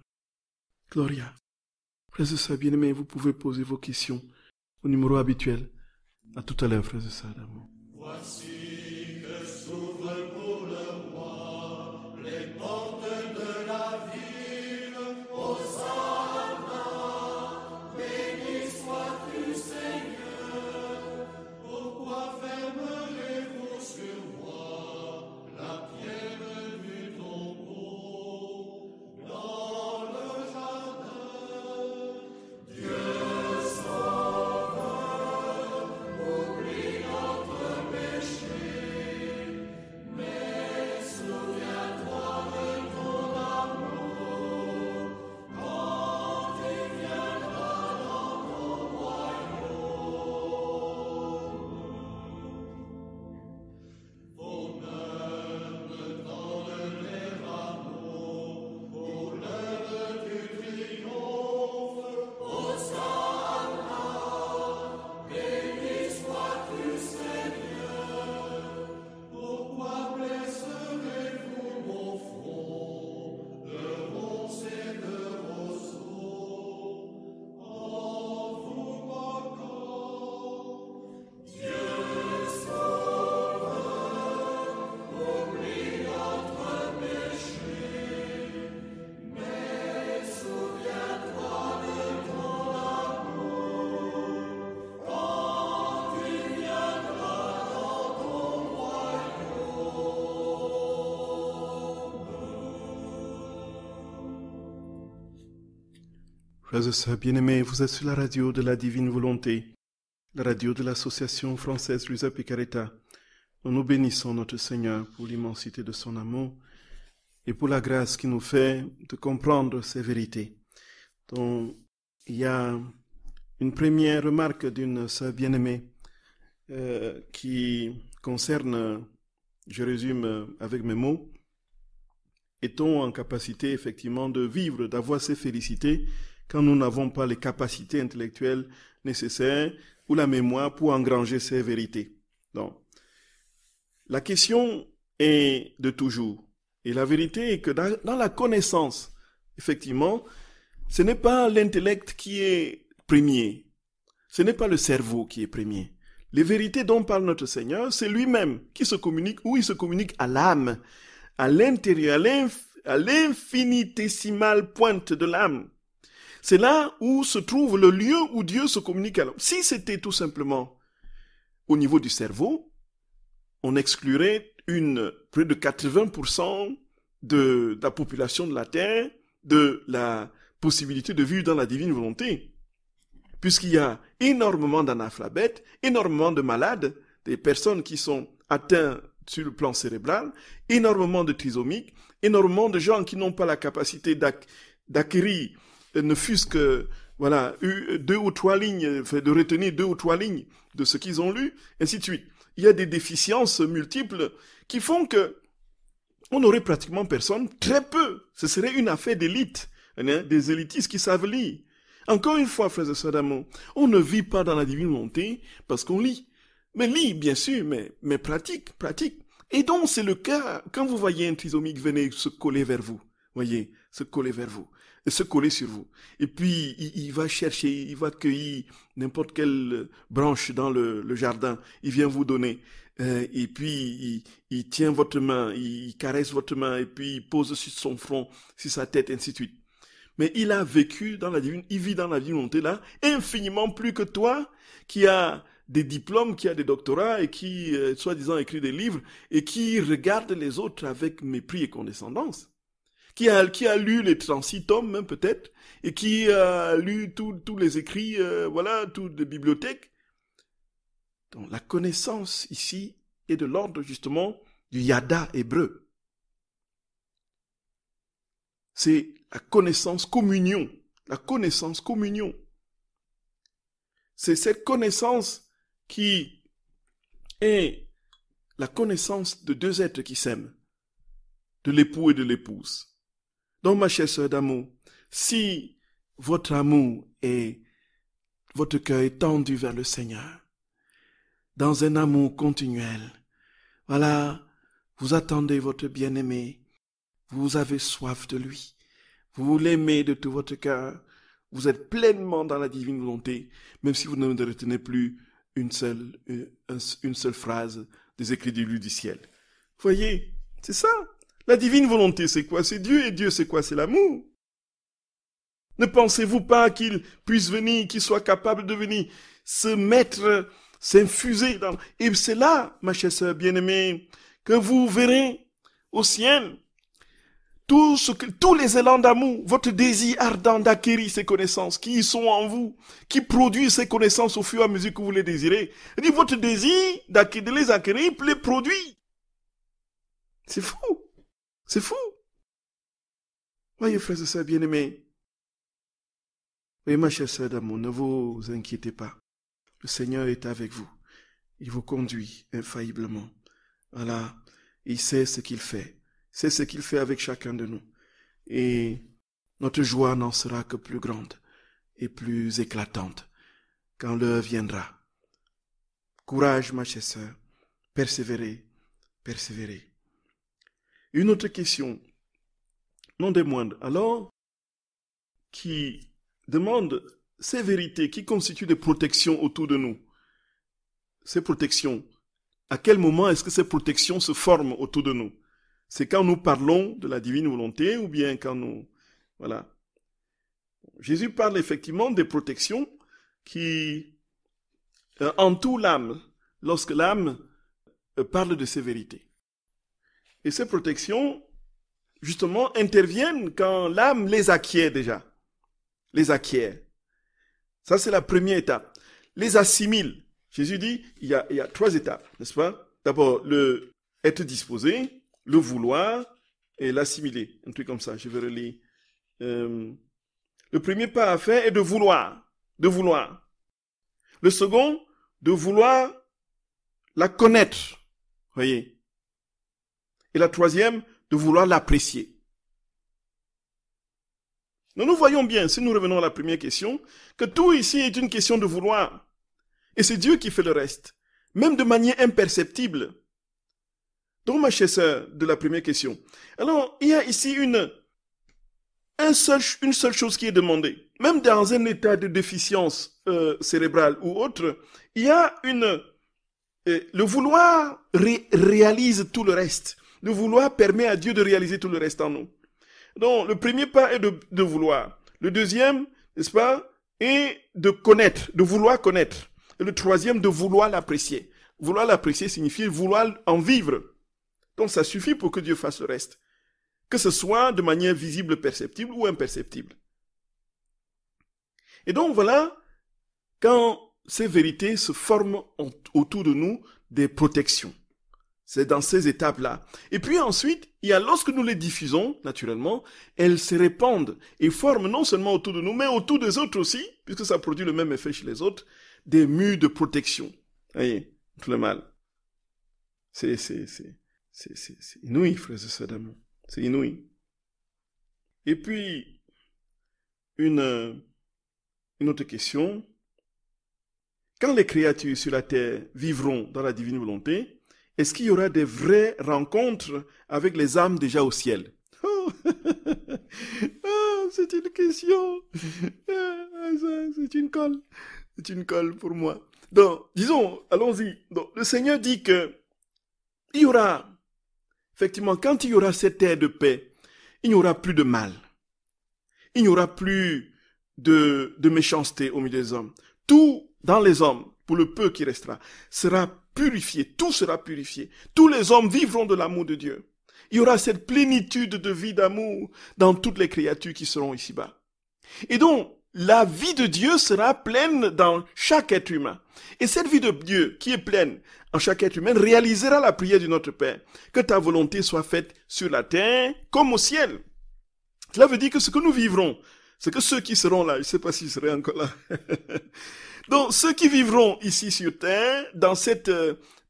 Speaker 1: Frères et sœurs bien-aimés, vous pouvez poser vos questions au numéro habituel. À tout à l'heure, frères et sœurs d'amour.
Speaker 2: Voici que s'ouvrent pour le roi les portes de la ville. Hosanna, béni sois-tu, Seigneur. Pourquoi fermerez-vous sur moi la pierre du tombeau dans le jardin? Dieu sauveur, oublie notre péché, mais souviens-toi de ton amour quand il viendra dans ton royaume. Vos mains me tendent les rameaux pour l'heure du triomphe. Hosanna, béni sois-tu, Seigneur. Pourquoi blesserez-vous mon front de ronces et de roseaux en vous moquant? Dieu sauveur, oublie notre péché, mais souviens-toi de ton amour quand il viendra dans ton
Speaker 1: Frères et sœurs bien-aimés, vous êtes sur la radio de la Divine Volonté, la radio de l'association française Giuseppe Caretta. Nous bénissons notre Seigneur pour l'immensité de son amour et pour la grâce qu'il nous fait de comprendre ces vérités. Donc, il y a une première remarque d'une sœur bien-aimée qui concerne, je résume avec mes mots, est-on en capacité effectivement de vivre, d'avoir ces félicités quand nous n'avons pas les capacités intellectuelles nécessaires ou la mémoire pour engranger ces vérités? Donc, la question est de toujours. Et la vérité est que dans la connaissance, effectivement, ce n'est pas l'intellect qui est premier. Ce n'est pas le cerveau qui est premier. Les vérités dont parle notre Seigneur, c'est lui-même qui se communique, ou il se communique à l'âme, à l'intérieur, à l'infinitésimale pointe de l'âme. C'est là où se trouve le lieu où Dieu se communique à l'homme. Si c'était tout simplement au niveau du cerveau, on exclurait près de 80% de la population de la Terre de la possibilité de vivre dans la divine volonté. Puisqu'il y a énormément d'analphabètes, énormément de malades, des personnes qui sont atteintes sur le plan cérébral, énormément de trisomiques, énormément de gens qui n'ont pas la capacité d'acquérir, ne fût-ce que, voilà, 2 ou 3 lignes, de retenir 2 ou 3 lignes de ce qu'ils ont lu, ainsi de suite. Il y a des déficiences multiples qui font que on n'aurait pratiquement personne, très peu. Ce serait une affaire d'élite, hein, des élitistes qui savent lire. Encore une fois, frères et sœurs d'amour, on ne vit pas dans la divine volonté parce qu'on lit. Mais lit, bien sûr, mais pratique. Et donc, c'est le cas, quand vous voyez un trisomique venir se coller vers vous, voyez, se coller vers vous, et se coller sur vous. Et puis, il va chercher, il va cueillir n'importe quelle branche dans le jardin, il vient vous donner. Et puis, il tient votre main, il caresse votre main, et puis il pose sur son front, sur sa tête, ainsi de suite. Mais il a vécu dans la divine, il vit dans la divine volonté là, infiniment plus que toi, qui a des diplômes, qui a des doctorats, et qui, soi-disant, écrit des livres, et qui regarde les autres avec mépris et condescendance. Qui a lu les 36 tomes, même peut-être, et qui a lu tous les écrits, voilà, toutes les bibliothèques. Donc, la connaissance ici est de l'ordre, justement, du yada hébreu. C'est la connaissance communion. La connaissance communion. C'est cette connaissance qui est la connaissance de 2 êtres qui s'aiment, de l'époux et de l'épouse. Donc, ma chère sœur d'amour, si votre amour et votre cœur est tendu vers le Seigneur, dans un amour continuel, voilà, vous attendez votre bien-aimé, vous avez soif de lui, vous l'aimez de tout votre cœur, vous êtes pleinement dans la divine volonté, même si vous ne retenez plus une seule phrase des écrits du ciel. Voyez, c'est ça. La divine volonté, c'est quoi? C'est Dieu, et Dieu, c'est quoi? C'est l'amour. Ne pensez-vous pas qu'il puisse venir, qu'il soit capable de venir se mettre, s'infuser dans... Et c'est là, ma chère sœur bien-aimée, que vous verrez au ciel tous les élans d'amour, votre désir ardent d'acquérir ces connaissances qui sont en vous, qui produisent ces connaissances au fur et à mesure que vous les désirez. Et dit, votre désir de les acquérir les produit. C'est fou. C'est fou. Voyez, frères et sœurs bien-aimés. Voyez, ma chère sœur d'amour, ne vous inquiétez pas. Le Seigneur est avec vous. Il vous conduit infailliblement. Voilà. Il sait ce qu'il fait. C'est ce qu'il fait avec chacun de nous. Et notre joie n'en sera que plus grande et plus éclatante quand l'heure viendra. Courage, ma chère sœur. Persévérez, persévérez. Une autre question, non des moindres, alors, qui demande ces vérités qui constituent des protections autour de nous. Ces protections, à quel moment est-ce que ces protections se forment autour de nous? C'est quand nous parlons de la divine volonté ou bien quand nous... Voilà. Jésus parle effectivement des protections qui entourent l'âme lorsque l'âme parle de ces vérités. Et ces protections, justement, interviennent quand l'âme les acquiert déjà. Les acquiert. Ça, c'est la première étape. Les assimile. Jésus dit, il y a 3 étapes, n'est-ce pas? d'abord le être disposé, le vouloir et l'assimiler. Un truc comme ça, je vais relire. Le premier pas à faire est de vouloir. De vouloir. Le second, de vouloir la connaître. Voyez. Et la troisième, de vouloir l'apprécier. Nous voyons bien, si nous revenons à la première question, que tout ici est une question de vouloir. Et c'est Dieu qui fait le reste, même de manière imperceptible. Donc, ma chère sœur, de la première question. Alors, il y a ici une seule chose qui est demandée. Même dans un état de déficience cérébrale ou autre, il y a le vouloir réalise tout le reste. Le vouloir permet à Dieu de réaliser tout le reste en nous. Donc, le premier pas est de vouloir. Le deuxième, n'est-ce pas, est de connaître, de vouloir connaître. Et le troisième, de vouloir l'apprécier. Vouloir l'apprécier signifie vouloir en vivre. Donc, ça suffit pour que Dieu fasse le reste. Que ce soit de manière visible, perceptible ou imperceptible. Et donc, voilà, quand ces vérités se forment autour de nous, des protections. C'est dans ces étapes-là. Et puis ensuite, il y a lorsque nous les diffusons, naturellement, elles se répandent et forment non seulement autour de nous, mais autour des autres aussi, puisque ça produit le même effet chez les autres, des murs de protection. Vous voyez, tout le mal. C'est inouï, frères et sœurs d'amour. C'est inouï. Et puis, une autre question. Quand les créatures sur la terre vivront dans la divine volonté, est-ce qu'il y aura des vraies rencontres avec les âmes déjà au ciel? C'est une question. C'est une colle. C'est une colle pour moi. Donc, disons, allons-y. Donc, le Seigneur dit que il y aura, effectivement, quand il y aura cette ère de paix, il n'y aura plus de mal. Il n'y aura plus de méchanceté au milieu des hommes. Tout dans les hommes, pour le peu qui restera, sera purifié, tout sera purifié. Tous les hommes vivront de l'amour de Dieu. Il y aura cette plénitude de vie d'amour dans toutes les créatures qui seront ici-bas. Et donc, la vie de Dieu sera pleine dans chaque être humain. Et cette vie de Dieu qui est pleine en chaque être humain réalisera la prière de notre Père. Que ta volonté soit faite sur la terre comme au ciel. Cela veut dire que ce que nous vivrons, c'est que ceux qui seront là, je ne sais pas s'ils seraient encore là, donc ceux qui vivront ici sur terre, dans cette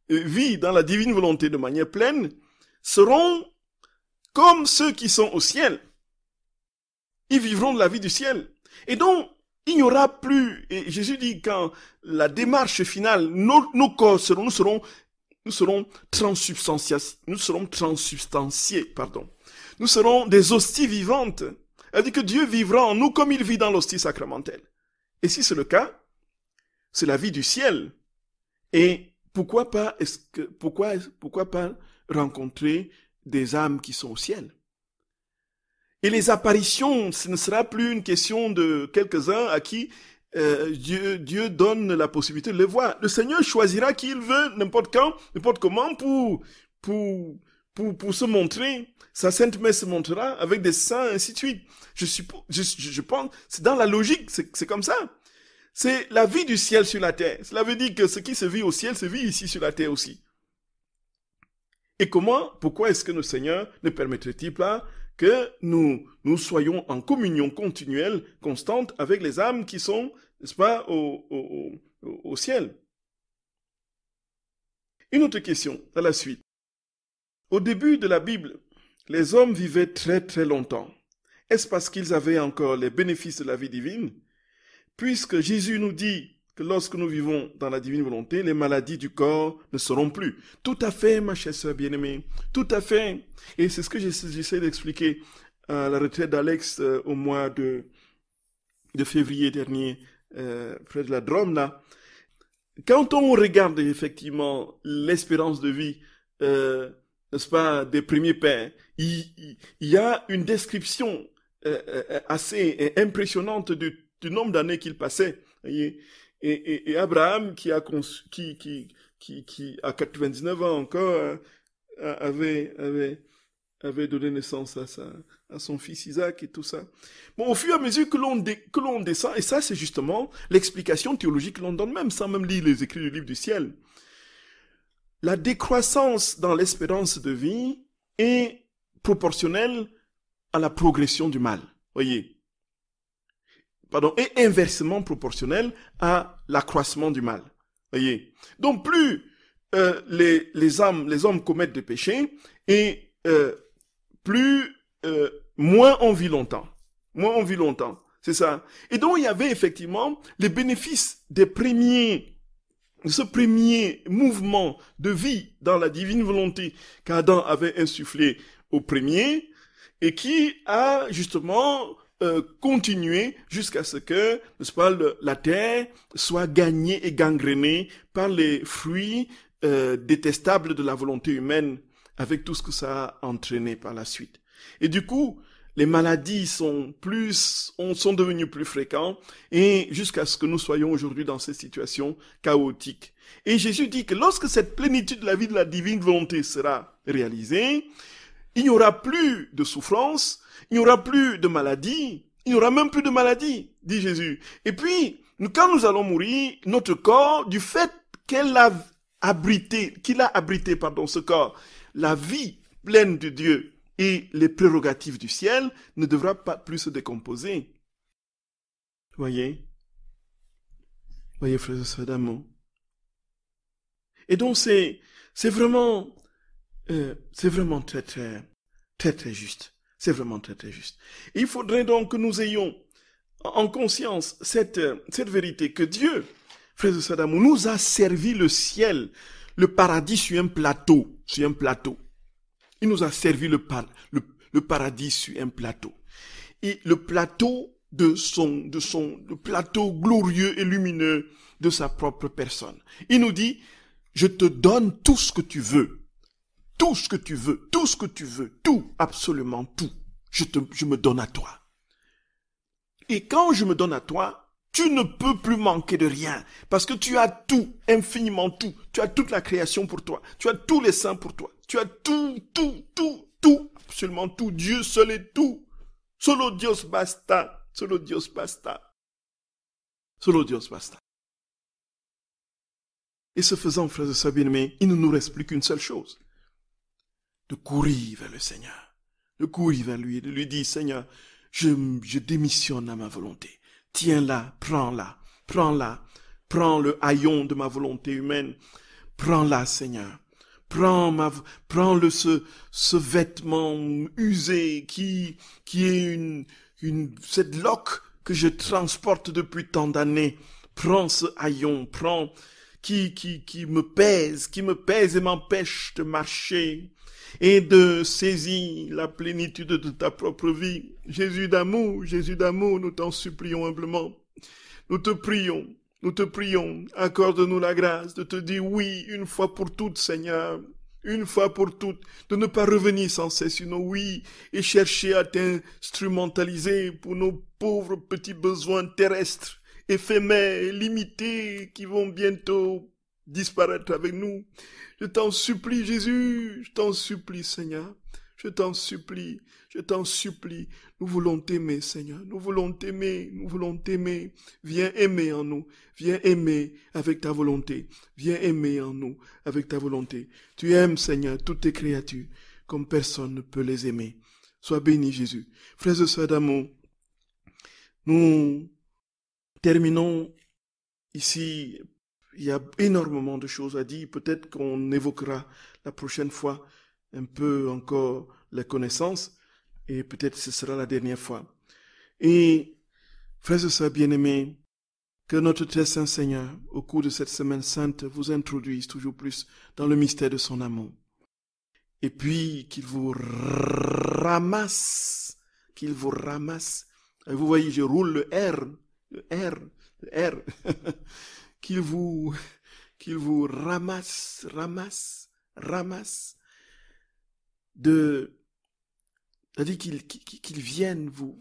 Speaker 1: vie, dans la divine volonté de manière pleine, seront comme ceux qui sont au ciel. Ils vivront de la vie du ciel. Et donc, il n'y aura plus, et Jésus dit quand la démarche finale, nos corps seront transsubstantiés, nous serons des hosties vivantes. C'est-à-dire que Dieu vivra en nous comme il vit dans l'hostie sacramentelle. Et si c'est le cas, c'est la vie du ciel. Et pourquoi pas rencontrer des âmes qui sont au ciel? Et les apparitions, ce ne sera plus une question de quelques-uns à qui Dieu donne la possibilité de les voir. Le Seigneur choisira qui il veut, n'importe quand, n'importe comment, pour se montrer. Sa sainte messe se montrera avec des saints, ainsi de suite. Je pense, c'est dans la logique, c'est comme ça. C'est la vie du ciel sur la terre. Cela veut dire que ce qui se vit au ciel se vit ici sur la terre aussi. Et pourquoi est-ce que le Seigneur ne permettrait-il pas que nous soyons en communion continuelle, constante, avec les âmes qui sont, n'est-ce pas, au ciel? Une autre question, à la suite. Au début de la Bible, les hommes vivaient très très longtemps. Est-ce parce qu'ils avaient encore les bénéfices de la vie divine? Puisque Jésus nous dit que lorsque nous vivons dans la divine volonté, les maladies du corps ne seront plus. Tout à fait, ma chère sœur bien-aimée. Tout à fait. Et c'est ce que j'essaie d'expliquer à la retraite d'Alex au mois de février dernier, près de la Drôme, là. Quand on regarde effectivement l'espérance de vie, n'est-ce pas, des premiers pères, il y a une description assez impressionnante du nombre d'années qu'il passait. Voyez. Et Abraham, qui à 99 ans encore, avait donné naissance à son fils Isaac et tout ça. Bon, au fur et à mesure que l'on descend, et ça c'est justement l'explication théologique que l'on donne même, sans même lire les écrits du livre du ciel. la décroissance dans l'espérance de vie est proportionnelle à la progression du mal. Voyez. Pardon, et inversement proportionnelle à l'accroissement du mal. Voyez. Donc plus les hommes commettent des péchés et plus moins on vit longtemps. Moins on vit longtemps. C'est ça. Et donc il y avait effectivement les bénéfices de ce premier mouvement de vie dans la divine volonté qu'Adam avait insufflé au premier et qui a justement continué jusqu'à ce que, n'est-ce pas, la terre soit gagnée et gangrénée par les fruits détestables de la volonté humaine avec tout ce que ça a entraîné par la suite. Et du coup, les maladies sont devenues plus fréquentes et jusqu'à ce que nous soyons aujourd'hui dans ces situations chaotiques. Et Jésus dit que lorsque cette plénitude de la vie de la divine volonté sera réalisée, il n'y aura plus de souffrance, il n'y aura plus de maladie, il n'y aura même plus de maladie, dit Jésus. Et puis, quand nous allons mourir, notre corps, du fait qu'il a abrité, ce corps, la vie pleine de Dieu, et les prérogatives du ciel ne devra pas plus se décomposer. Voyez, frères et sœurs d'amour. Et donc c'est vraiment très juste. C'est vraiment très juste. Et il faudrait donc que nous ayons en conscience cette vérité que Dieu, frères et sœurs d'amour, nous a servi le ciel, le paradis sur un plateau. Il nous a servi le paradis sur un plateau. Et le plateau le plateau glorieux et lumineux de sa propre personne. Il nous dit, je te donne tout ce que tu veux. Tout ce que tu veux. Tout ce que tu veux. Tout. Absolument tout. Je me donne à toi. Et quand je me donne à toi, tu ne peux plus manquer de rien. Parce que tu as tout. Infiniment tout. Tu as toute la création pour toi. Tu as tous les saints pour toi. Tu as tout, absolument tout. Dieu seul est tout. Solo Dios basta. Solo Dios basta. Solo Dios basta. Et ce faisant, frères et sœurs bien-aimés, il ne nous reste plus qu'une seule chose. De courir vers le Seigneur. De courir vers lui et de lui dire, Seigneur, je démissionne à ma volonté. Tiens-la, prends-la. Prends le haillon de ma volonté humaine. Prends-la, Seigneur. Prends ce vêtement usé qui est cette loque que je transporte depuis tant d'années. Prends ce haillon, qui me pèse et m'empêche de marcher et de saisir la plénitude de ta propre vie. Jésus d'amour, nous t'en supplions humblement. Nous te prions, accorde-nous la grâce de te dire oui une fois pour toutes, Seigneur, une fois pour toutes, de ne pas revenir sans cesse sur nos oui et chercher à t'instrumentaliser pour nos pauvres petits besoins terrestres, éphémères, limités, qui vont bientôt disparaître avec nous. Je t'en supplie, Jésus, je t'en supplie, Seigneur, je t'en supplie. Nous voulons t'aimer, Seigneur, nous voulons t'aimer. Viens aimer en nous, viens aimer avec ta volonté, viens aimer en nous avec ta volonté. Tu aimes, Seigneur, toutes tes créatures, comme personne ne peut les aimer. Sois béni, Jésus. Frères et sœurs d'amour, nous terminons ici. Il y a énormément de choses à dire. Peut-être qu'on évoquera la prochaine fois un peu encore les connaissances. Et peut-être ce sera la dernière fois. Et, frères et sœurs bien-aimés, que notre très saint Seigneur, au cours de cette semaine sainte, vous introduise toujours plus dans le mystère de son amour. Et puis, qu'il vous ramasse. Et vous voyez, je roule le R. qu'il vous ramasse c'est-à-dire qu'il vienne vous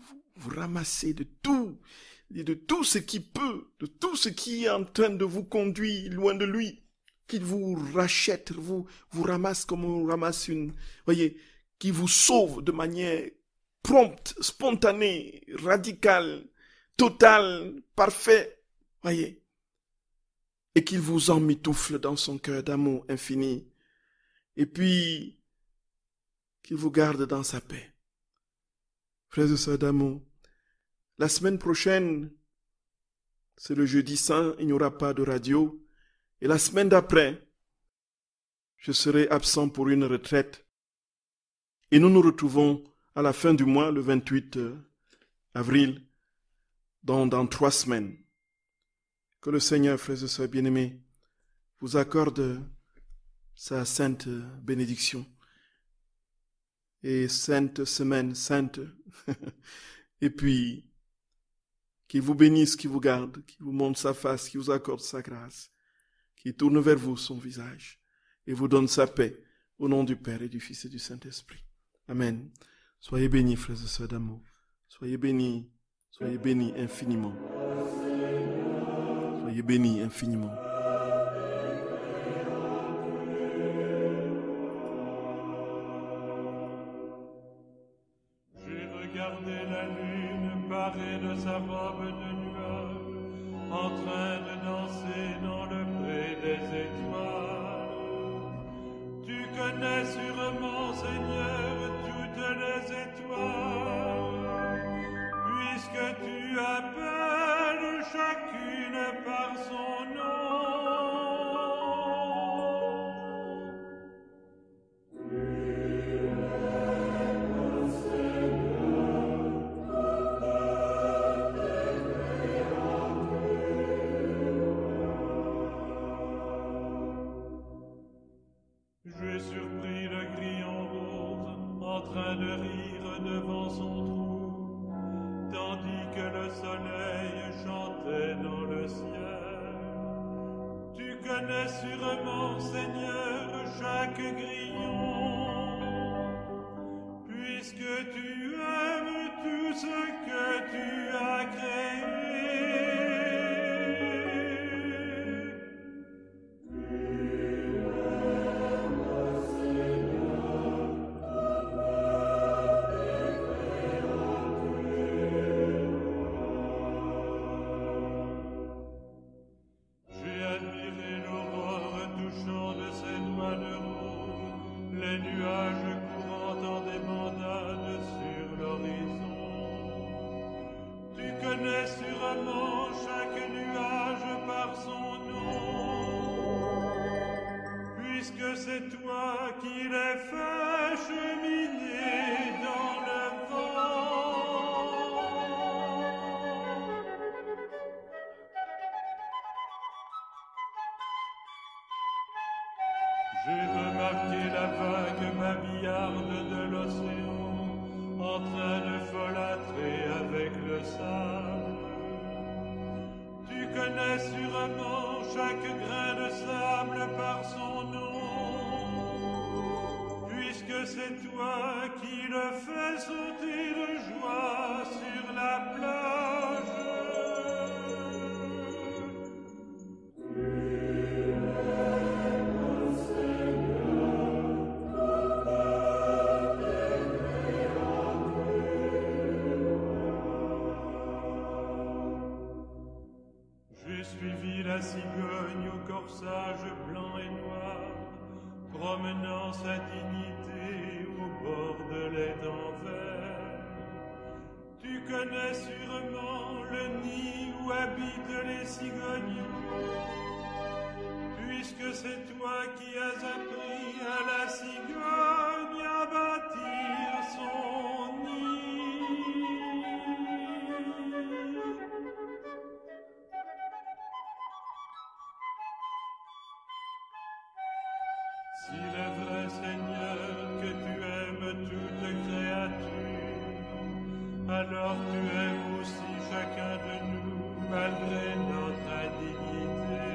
Speaker 1: ramasser de tout ce qui peut, de tout ce qui est en train de vous conduire loin de lui, qu'il vous rachète, vous ramasse comme on ramasse qui vous sauve de manière prompte, spontanée, radicale, totale, parfaite, et qu'il vous emmitoufle dans son cœur d'amour infini, et puis qu'il vous garde dans sa paix. Frères et sœurs d'amour, la semaine prochaine, c'est le jeudi saint, il n'y aura pas de radio. Et la semaine d'après, je serai absent pour une retraite. Et nous nous retrouvons à la fin du mois, le 28 avril, dans 3 semaines. Que le Seigneur, frères et sœurs bien-aimés, vous accorde sa sainte bénédiction. Et sainte semaine, sainte. Et puis, qu'il vous bénisse, qu'il vous garde, qu'il vous montre sa face, qu'il vous accorde sa grâce, qu'il tourne vers vous son visage et vous donne sa paix au nom du Père et du Fils et du Saint-Esprit. Amen. Soyez bénis, frères et sœurs d'amour. Soyez bénis infiniment. Soyez bénis infiniment.
Speaker 2: J'ai regardé la lune parée de sa robe de nuages, en train de danser dans le pré des étoiles. Tu connais sûrement, Seigneur, toutes les étoiles, puisque tu appelles chacune par son nom. J'ai surpris le grillon rose en train de rire devant son trou, tandis que le soleil chantait dans le ciel. Tu connais sûrement, Seigneur, chaque grillon, puisque tu aimes tout ce que tu as créé. J'ai admiré l'aurore touchant de ses doigts de rose les nuages courant en des bandades sur l'horizon. Tu connais sûrement chaque nuage par son nom, puisque c'est toi qui les fais cheminer dans le vent. J'ai remarqué la vague babillarde de l'océan en train de folâtrer avec le sable. Tu connais sûrement chaque grain de sable par son nom, puisque c'est toi qui le fais sauter de joie sur la plage. J'ai suivi la cigogne au corsage blanc et noir, promenant sa dignité au bord de l'étang vert. Tu connais sûrement le nid où habitent les cigognes, puisque c'est toi qui as appris à la cigogne à bâtir son nid. S'il est vrai, Seigneur, que tu aimes toute créature, alors tu aimes aussi chacun de nous, malgré notre indignité.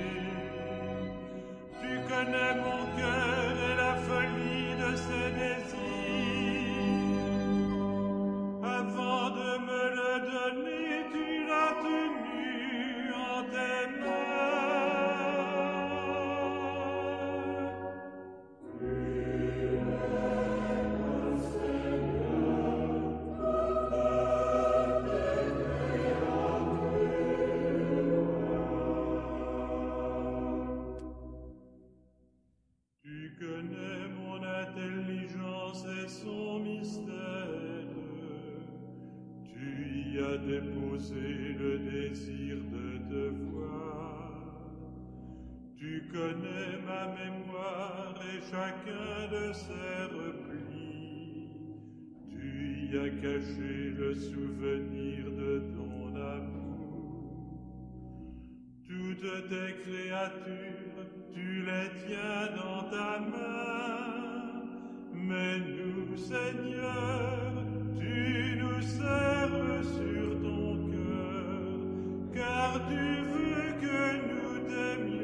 Speaker 2: Tu connais mon cœur et la folie de ses désirs. Avant de me le donner, tu l'as tenu en tes mains. déposé le désir de te voir. Tu connais ma mémoire et chacun de ses replis. Tu y as caché le souvenir de ton amour. Toutes tes créatures, tu les tiens dans ta main. Mais nous, Seigneur, tu nous serres sur ton cœur, car tu veux que nous t'aimions.